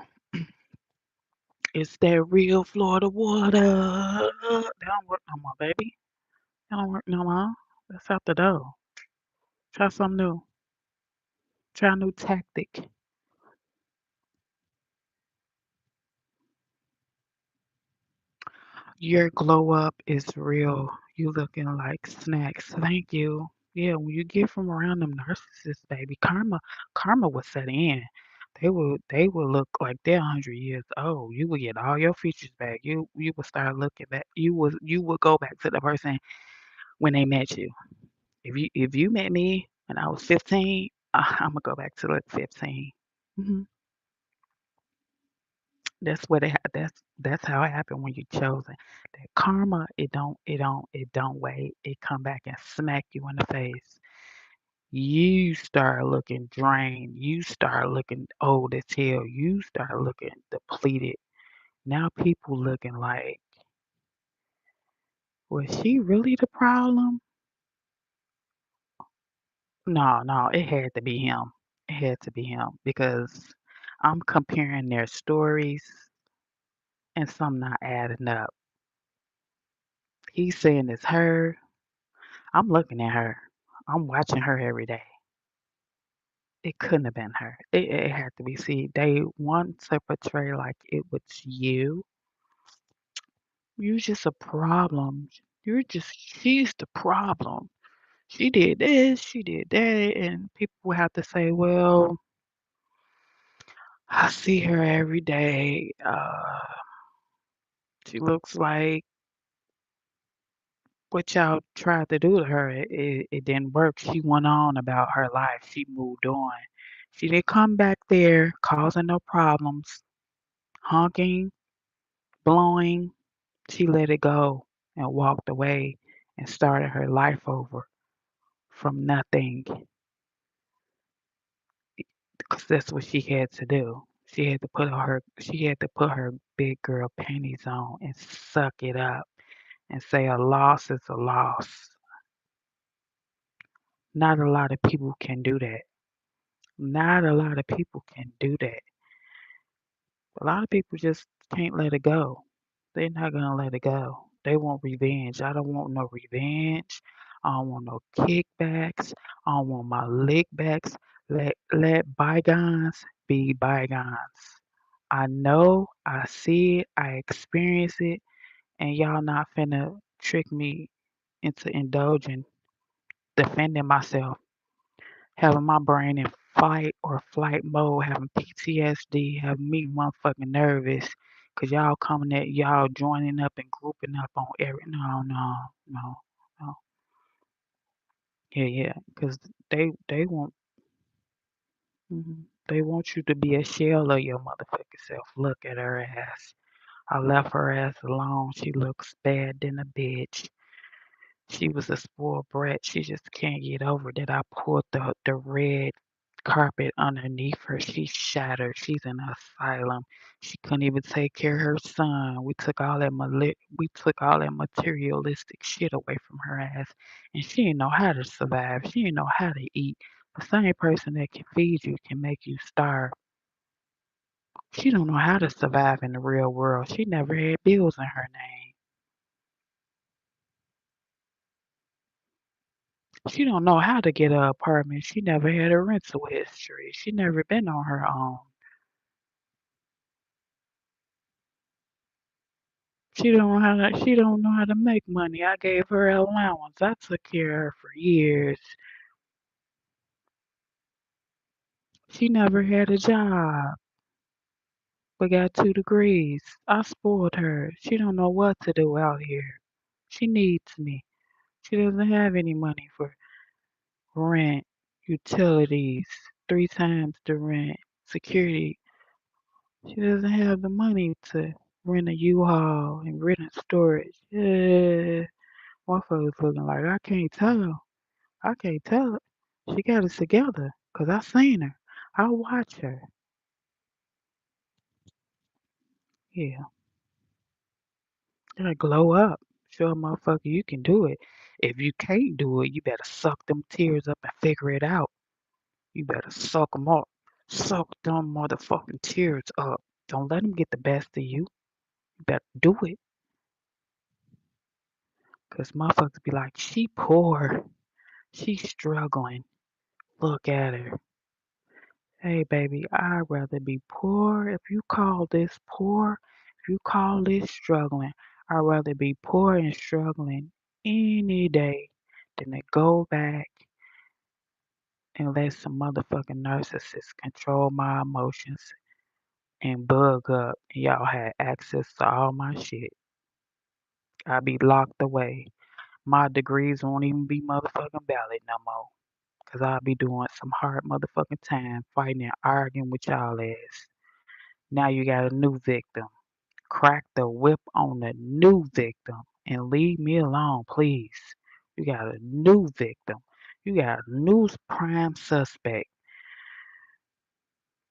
It's that real Florida water. That don't work no more, baby. That don't work no more. That's out the door. Try something new. Try a new tactic. Your glow up is real. You looking like snacks. Thank you. Yeah, when you get from around them narcissists, baby, karma will set in. They will look like they're 100 years old. You will get all your features back. You will start looking back. You will go back to the person when they met you. If you met me when I was 15, I'm gonna go back to like 15. Hmm. That's what it. That's how it happened when you chosen. That karma, it don't wait. It come back and smack you in the face. You start looking drained. You start looking old as hell. You start looking depleted. Now people looking like, was she really the problem? No, no, it had to be him. It had to be him because I'm comparing their stories and some not adding up. He's saying it's her. I'm looking at her. I'm watching her every day. It couldn't have been her. It had to be. See, they want to portray like it was you. You're just a problem. She's the problem. She did this, she did that. And people will have to say, well, I see her every day. She looks like what y'all tried to do to her, it didn't work. She went on about her life. She moved on. She didn't come back there causing no problems, honking, blowing. She let it go and walked away and started her life over from nothing because that's what she had to do. She had to put her big girl panties on and suck it up and say a loss is a loss. Not a lot of people can do that. Not a lot of people can do that. A lot of people just can't let it go. They're not gonna let it go. They want revenge. I don't want no revenge. I don't want no kickbacks. I don't want my lick backs. Let bygones be bygones. I know, I see it, I experience it, and y'all not finna trick me into indulging, defending myself, having my brain in fight or flight mode, having PTSD, having me motherfucking nervous, cause y'all coming at y'all joining up and grouping up on every no. Yeah, cause they want they want you to be a shell of your motherfucking self. Look at her ass. I left her ass alone. She looks bad than a bitch. She was a spoiled brat. She just can't get over that I pulled the red carpet underneath her. She's shattered. She's in an asylum. She couldn't even take care of her son. We took all that materialistic shit away from her ass, and she didn't know how to survive. She didn't know how to eat. The same person that can feed you can make you starve. She don't know how to survive in the real world. She never had bills in her name. She don't know how to get an apartment. She never had a rental history. She never been on her own. She don't know how to make money. I gave her allowance. I took care of her for years. She never had a job, but got 2 degrees. I spoiled her. She don't know what to do out here. She needs me. She doesn't have any money for rent, utilities, 3 times the rent, security. She doesn't have the money to rent a U-Haul and rent a storage. Yeah, motherfuckers looking like I can't tell. I can't tell it. She got it together, 'cause I seen her. I watch her. Yeah, gotta glow up. Show a motherfucker you can do it. If you can't do it, you better suck them tears up and figure it out. You better suck them up. Suck them motherfucking tears up. Don't let them get the best of you. You better do it. 'Cause motherfuckers be like, she poor. She's struggling. Look at her. Hey, baby, I'd rather be poor. If you call this poor, if you call this struggling, I'd rather be poor and struggling any day than to go back and let some motherfucking narcissist control my emotions and bug up. And y'all had access to all my shit. I'd be locked away. My degrees won't even be motherfucking valid no more. Cause I'll be doing some hard motherfucking time fighting and arguing with y'all ass. Now you got a new victim. Crack the whip on the new victim and leave me alone, please. You got a new victim. You got a new prime suspect.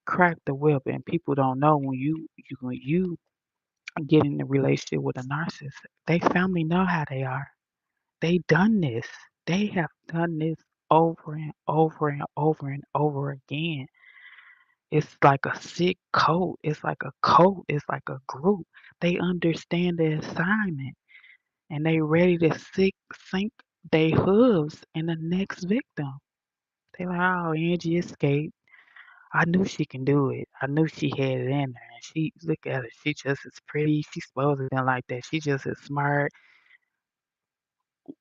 Crack the whip, and people don't know when you get in a relationship with a narcissist. They family know how they are. They done this. They have done this over and over and over and over again. It's like a sick cult. It's like a cult. It's like a group. They understand the assignment and they ready to sink their hooves in the next victim. They like, oh, Angie escaped. I knew she can do it. I knew she had it in her. And she look at her. She just as pretty. She's supposed to be like that. She just as smart.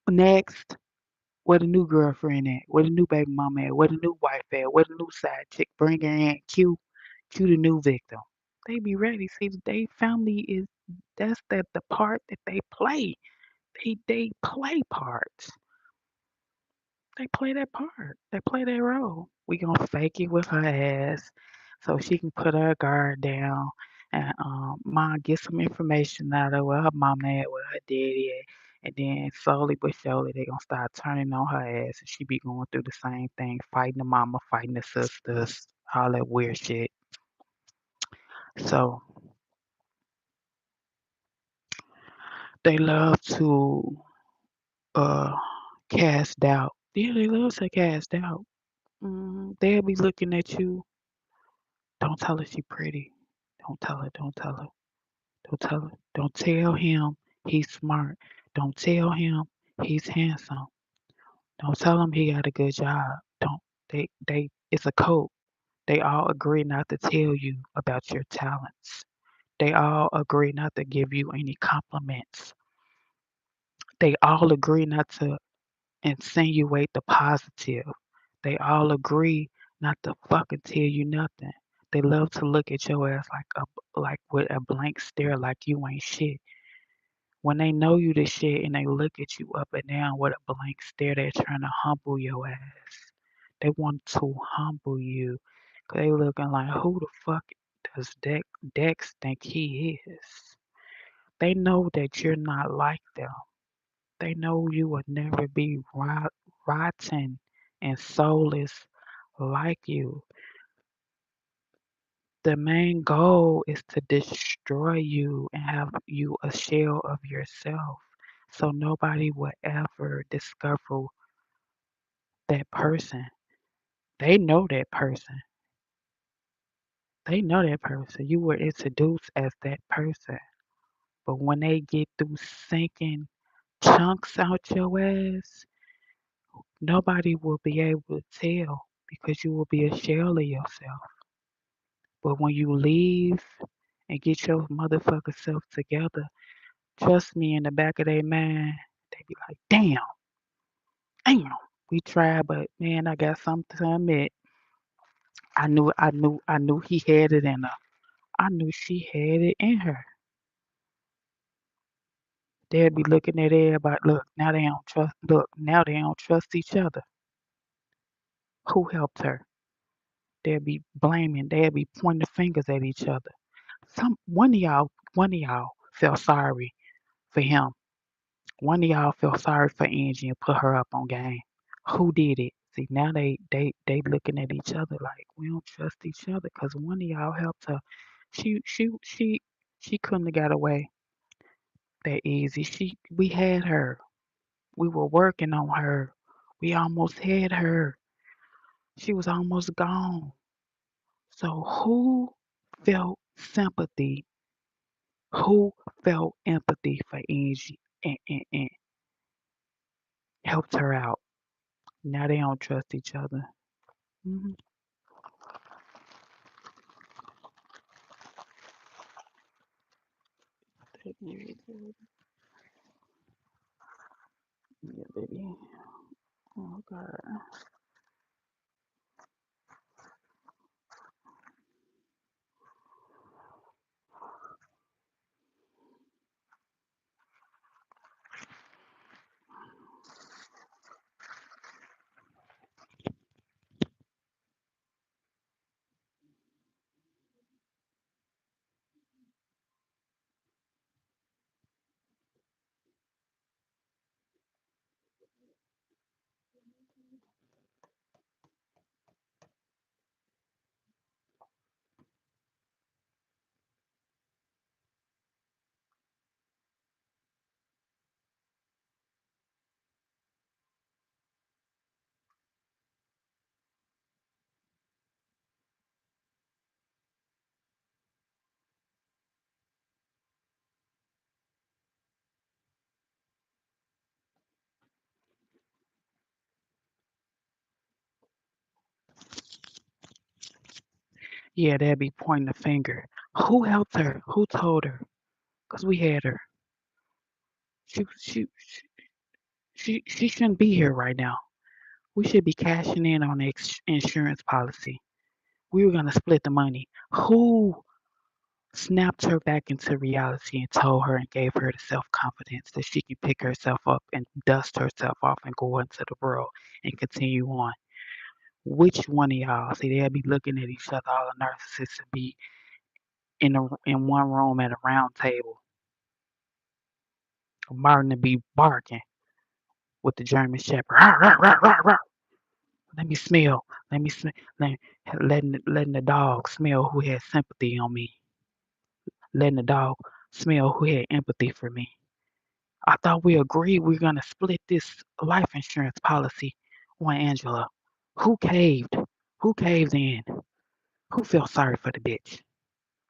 Next, where the new girlfriend at? Where the new baby mama at? Where the new wife at? Where the new side chick? Bring her in. Cue the new victim. They be ready. See, they family is that's the part that they play. They play parts. They play that part. They play that role. We gonna fake it with her ass so she can put her guard down and mom get some information out of where her mama at, where her daddy at, and then slowly but surely they gonna start turning on her ass and she be going through the same thing, fighting the mama, fighting the sisters, all that weird shit. So they love to uh cast doubt. Yeah, they love to cast doubt. They'll be looking at you. Don't tell her she pretty. Don't tell her. Don't tell her. Don't tell her. Don't tell him he's smart. Don't tell him he's handsome. Don't tell him he got a good job. Don't they it's a code. They all agree not to tell you about your talents. They all agree not to give you any compliments. They all agree not to insinuate the positive. They all agree not to fucking tell you nothing. They love to look at your ass like with a blank stare, like you ain't shit. When they know you the shit and they look at you up and down with a blank stare, they're trying to humble your ass. They want to humble you. 'Cause they looking like, who the fuck does Dex think he is? They know that you're not like them. They know you will never be rotten and soulless like you. The main goal is to destroy you and have you a shell of yourself. So nobody will ever discover that person. They know that person. They know that person. You were introduced as that person. But when they get through sinking chunks out your ass, nobody will be able to tell because you will be a shell of yourself. But when you leave and get your motherfucking self together, trust me, in the back of their mind, they be like, damn, we tried, but man, I got something to admit. I knew he had it in her. I knew she had it in her. They'd be looking at everybody. Look, now they don't trust each other. Who helped her? They'd be blaming. They'd be pointing fingers at each other. One of y'all felt sorry for him. One of y'all felt sorry for Angie and put her up on game. Who did it? See, now they looking at each other like we don't trust each other because one of y'all helped her. She she she she couldn't have got away that easy. We had her. We were working on her. We almost had her. She was almost gone. So who felt sympathy? Who felt empathy for Angie and helped her out? Now they don't trust each other. Hmm. Yeah, baby. Oh God. Yeah, they'd be pointing the finger. Who helped her? Who told her? Cause we had her. She she she shouldn't be here right now. We should be cashing in on the insurance policy. We were gonna split the money. Who snapped her back into reality and told her and gave her the self confidence that she can pick herself up and dust herself off and go into the world and continue on. Which one of y'all? See, they'll be looking at each other, all the narcissists, and be in one room at a round table. Martin to be barking with the German Shepherd. "Rah, rah, rah, rah, rah. Let me smell. Let me smell. Letting the dog smell who had sympathy on me. Letting the dog smell who had empathy for me. I thought we agreed we are gonna split this life insurance policy on Angela. Who caved? Who caved in? Who felt sorry for the bitch?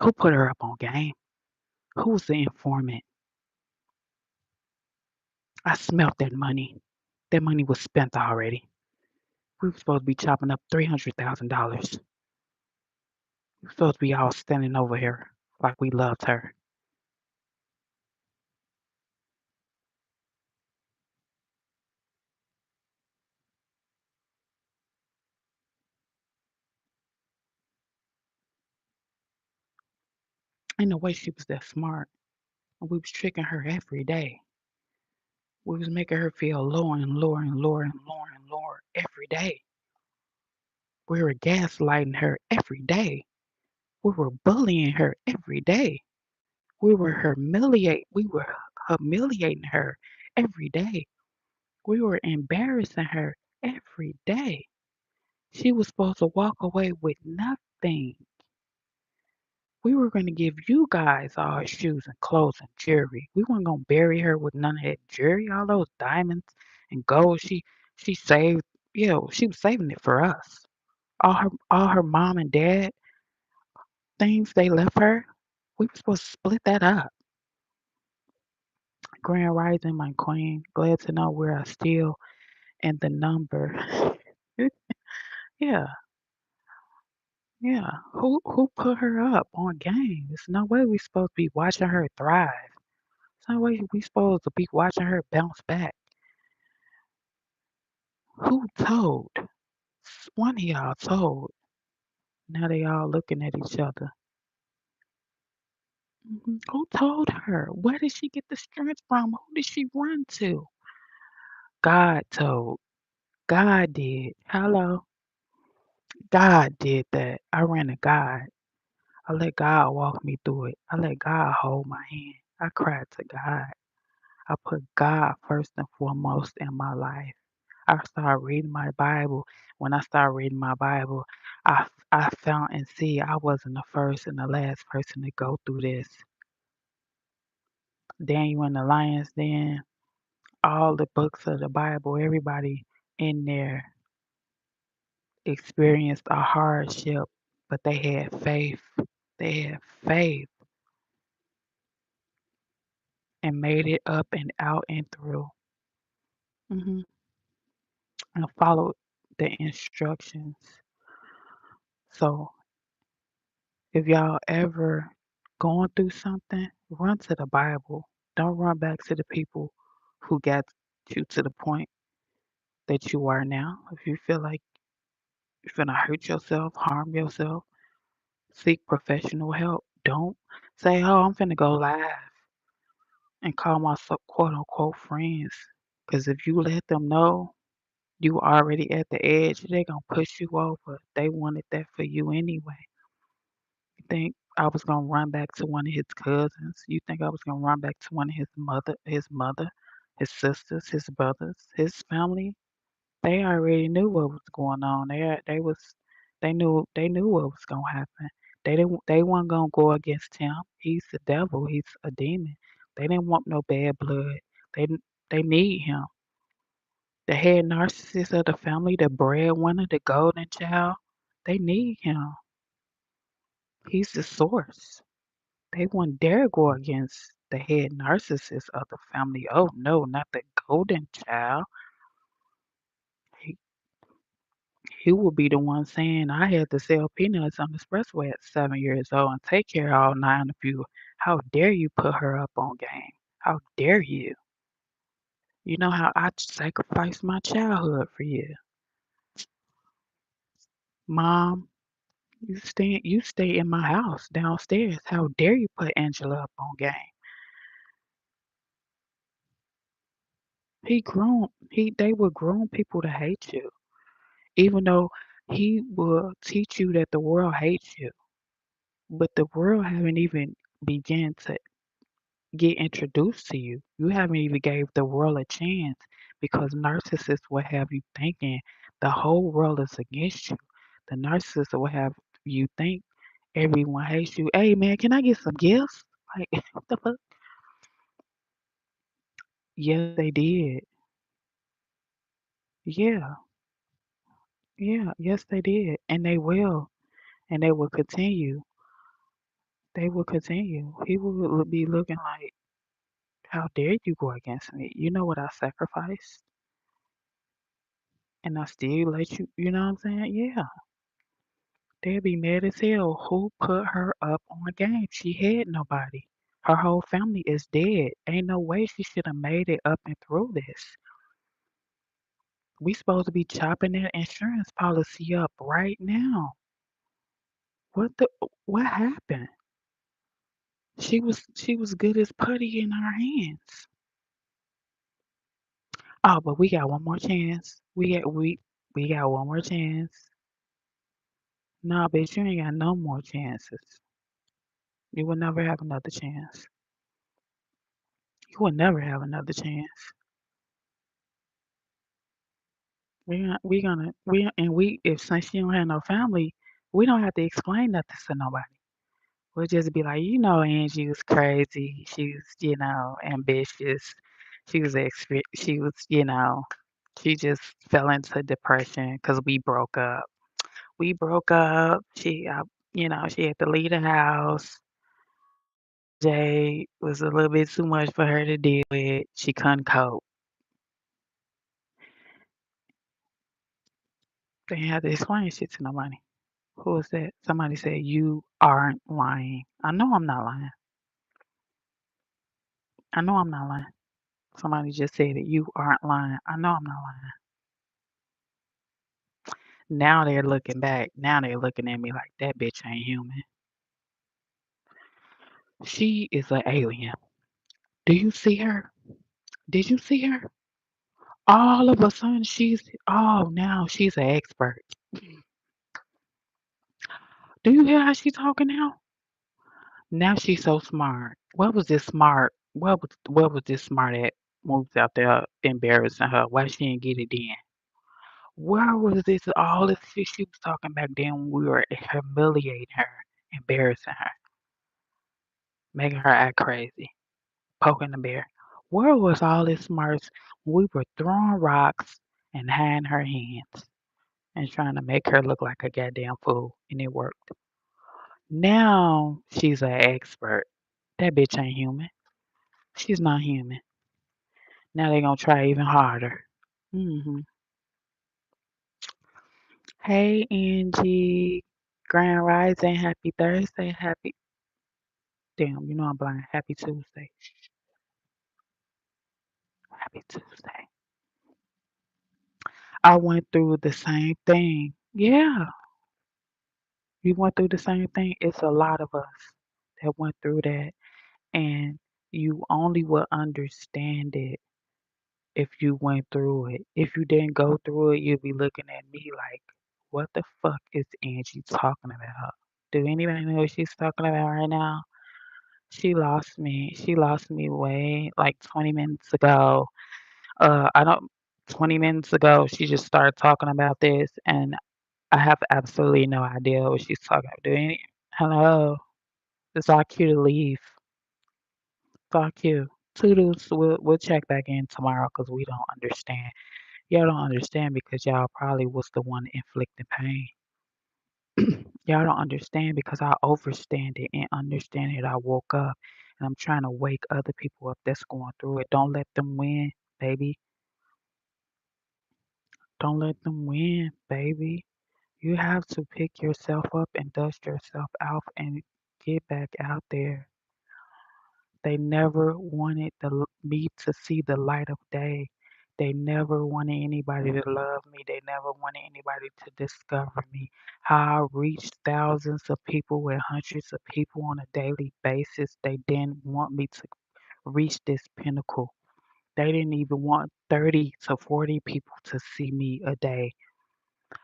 Who put her up on game? Who was the informant? I smelt that money. That money was spent already. We were supposed to be chopping up $300,000. We were supposed to be all standing over her like we loved her. Ain't no way she was that smart. And we was tricking her every day. We was making her feel lower and lower and lower and lower and lower every day. We were gaslighting her every day. We were bullying her every day. We were humiliating her every day. We were embarrassing her every day. She was supposed to walk away with nothing. We were going to give you guys all her shoes and clothes and jewelry. We weren't going to bury her with none of that jewelry, all those diamonds and gold she saved. Yeah, she was saving it for us. All her mom and dad things they left her. We were supposed to split that up. Grand Rising, my queen. Glad to know we're still in the number. Yeah, yeah. Who put her up on game? There's no way we supposed to be watching her thrive. There's no way we supposed to be watching her bounce back. Who told? One of y'all told. Now they all looking at each other. Who told her? Where did she get the strength from? Who did she run to? God told. God did. Hello. God did that. I ran to God. I let God walk me through it. I let God hold my hand. I cried to God. I put God first and foremost in my life. I started reading my Bible. When I started reading my Bible, I found and see I wasn't the first and the last person to go through this. Daniel and the Lions Den, all the books of the Bible, everybody in there experienced a hardship, but they had faith. They had faith and made it up and out and through. hmm And followed the instructions. So if y'all ever going through something, run to the Bible. Don't run back to the people who got you to the point that you are now. If you feel like you're gonna hurt yourself, harm yourself, seek professional help. Don't say, "Oh, I'm finna go live and call my quote unquote friends." Because if you let them know you already at the edge, they're gonna push you over. They wanted that for you anyway. You think I was gonna run back to one of his cousins? You think I was gonna run back to one of his mother, his sisters, his brothers, his family? They already knew what was going on. They knew what was gonna happen. They weren't gonna go against him. He's the devil. He's a demon. They didn't want no bad blood. They need him. The head narcissist of the family, the breadwinner, the golden child. They need him. He's the source. They wouldn't dare go against the head narcissist of the family. Oh no, not the golden child. He, he will be the one saying, I had to sell peanuts on the expressway at 7 years old and take care of all nine of you. How dare you put her up on game? How dare you? You know how I sacrificed my childhood for you. Mom, You stay in my house downstairs. How dare you put Angela up on game? They will groom people to hate you. Even though he will teach you that the world hates you. But the world haven't even began to get introduced to you. You haven't even gave the world a chance because narcissists will have you thinking the whole world is against you. The narcissist will have you think everyone hates you. Hey man, can I get some gifts? Like what the fuck? Yes, they did. Yeah, yeah, yes they did. And they will. And they will continue. They will continue. People will be looking like, how dare you go against me? You know what I sacrificed? And I still let you, you know what I'm saying? Yeah. They'd be mad as hell. Who put her up on the game? She had nobody. Her whole family is dead. Ain't no way she should have made it up and through this. We supposed to be chopping that insurance policy up right now. What happened? She was good as putty in our hands. Oh, but we got one more chance. We got one more chance. Nah, bitch, you ain't got no more chances. You will never have another chance. You will never have another chance. We if since she don't have no family, we don't have to explain nothing to nobody. We'll just be like, Angie was crazy. She was, ambitious. She was, she just fell into depression because we broke up. We broke up. She had to leave the house. Jay was a little bit too much for her to deal with. She couldn't cope. They ain't have to explain shit to nobody. Who was that? Somebody said, "You aren't lying." I know I'm not lying. I know I'm not lying. Somebody just said it. You aren't lying. I know I'm not lying. Now they're looking back. Now they're looking at me like that bitch ain't human. She is an alien. Do you see her? Did you see her? All of a sudden, now she's an expert. Do you hear how she talking now? Now she's so smart. What was this smart at moves out there embarrassing her? Why she didn't get it in? Where was this all this shit she was talking back then when we were humiliating her, embarrassing her, making her act crazy, poking the bear? Where was all this smarts when we were throwing rocks and hiding her hands and trying to make her look like a goddamn fool and it worked? Now she's an expert. That bitch ain't human. She's not human. Now they gonna try even harder. Hey Angie, Grand Rising, happy Thursday, damn, I'm blind. Happy Tuesday, happy Tuesday. I went through the same thing. Yeah, we went through the same thing. It's a lot of us that went through that, and you only will understand it if you went through it. If you didn't go through it, you'll be looking at me like, what the fuck is Angie talking about? Do anybody know what she's talking about right now? She lost me. She lost me way like 20 minutes ago. I don't 20 minutes ago she just started talking about this and I have absolutely no idea what she's talking about. Hello. It's all cue to leave. It's all cue. Toodles, we'll check back in tomorrow because we don't understand. Y'all don't understand because y'all probably was the one inflicting pain. Y'all don't understand because I overstand it and understand it. I woke up and I'm trying to wake other people up that's going through it. Don't let them win, baby. Don't let them win, baby. You have to pick yourself up and dust yourself off and get back out there. They never wanted me to see the light of day. They never wanted anybody to love me. They never wanted anybody to discover me. How I reached thousands of people with hundreds of people on a daily basis. They didn't want me to reach this pinnacle. They didn't even want 30 to 40 people to see me a day.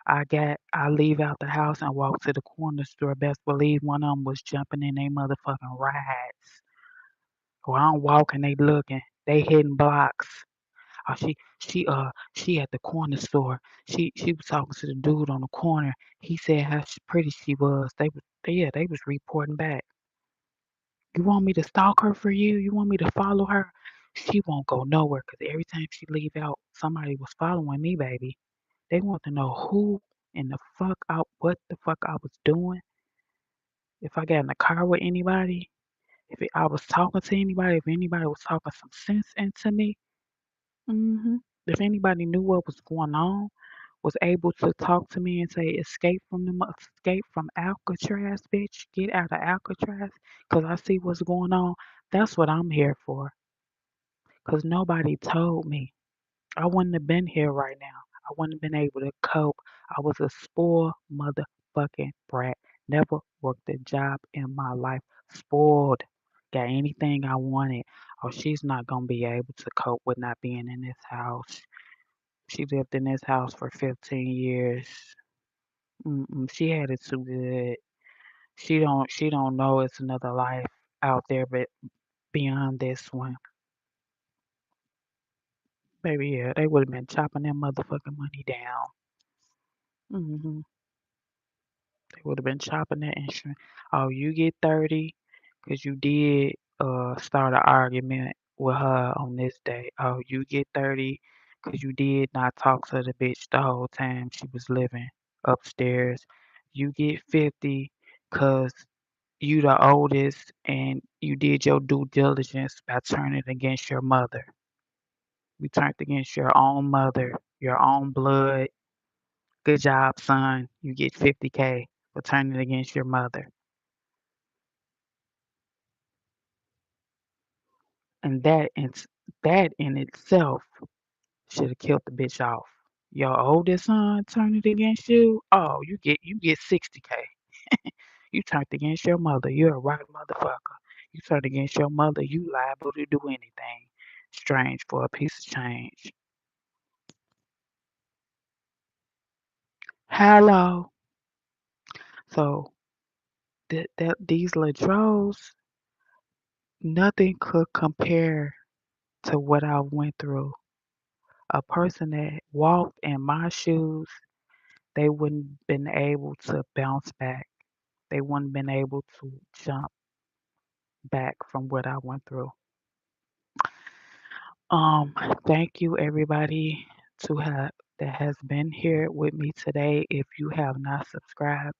I leave out the house and walk to the corner store. Best believe one of them was jumping in they motherfucking rides. While I'm walking, they looking. They hitting blocks. She at the corner store. She was talking to the dude on the corner. He said how pretty she was. They was reporting back. You want me to stalk her for you? You want me to follow her? She won't go nowhere because every time she leave out, somebody was following me, baby. They want to know who in the fuck out what the fuck I was doing. If I got in the car with anybody, I was talking to anybody, if anybody was talking some sense into me, hmm if anybody knew what was going on, was able to talk to me and say, escape from Alcatraz, bitch, get out of Alcatraz, 'cause I see what's going on. That's what I'm here for. 'Cause nobody told me. I wouldn't have been here right now. I wouldn't have been able to cope. I was a spoiled motherfucking brat. Never worked a job in my life. Spoiled. Got anything I wanted. Oh, she's not gonna be able to cope with not being in this house. She lived in this house for 15 years. She had it too good. She don't know it's another life out there, but beyond this one, baby, yeah, they would have been chopping that motherfucking money down. hmm They would have been chopping that insurance. Oh, you get 30 because you did start an argument with her on this day. Oh, you get 30 because you did not talk to the bitch the whole time she was living upstairs. You get 50 because you the oldest and you did your due diligence by turning against your mother. You turned against your own mother, your own blood. Good job, son. You get 50K for turning against your mother. And that in itself should have killed the bitch off. Your oldest son turned it against you. Oh, you get 60K. You turned against your mother. You're a right motherfucker. You turned against your mother. You liable to do anything strange for a piece of change. Hello. So these Ladros, nothing could compare to what I went through. A person that walked in my shoes, they wouldn't been able to bounce back. They wouldn't been able to jump back from what I went through. Um, Thank you everybody to have that has been here with me today. If you have not subscribed,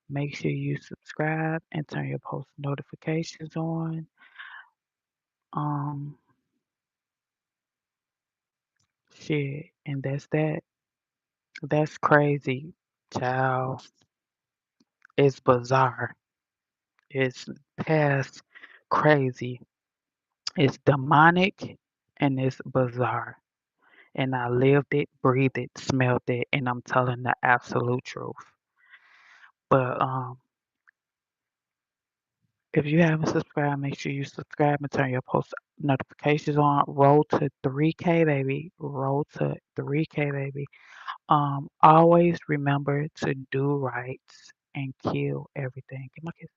make sure you subscribe and turn your post notifications on. Um, Shit, and that's that. That's crazy, child. It's bizarre. It's past crazy. It's demonic and it's bizarre. And I lived it, breathed it, smelled it, and I'm telling the absolute truth. But if you haven't subscribed, make sure you subscribe and turn your post notifications on. Roll to 3K, baby. Roll to 3K, baby. Always remember to do right and kill everything. Give my kiss.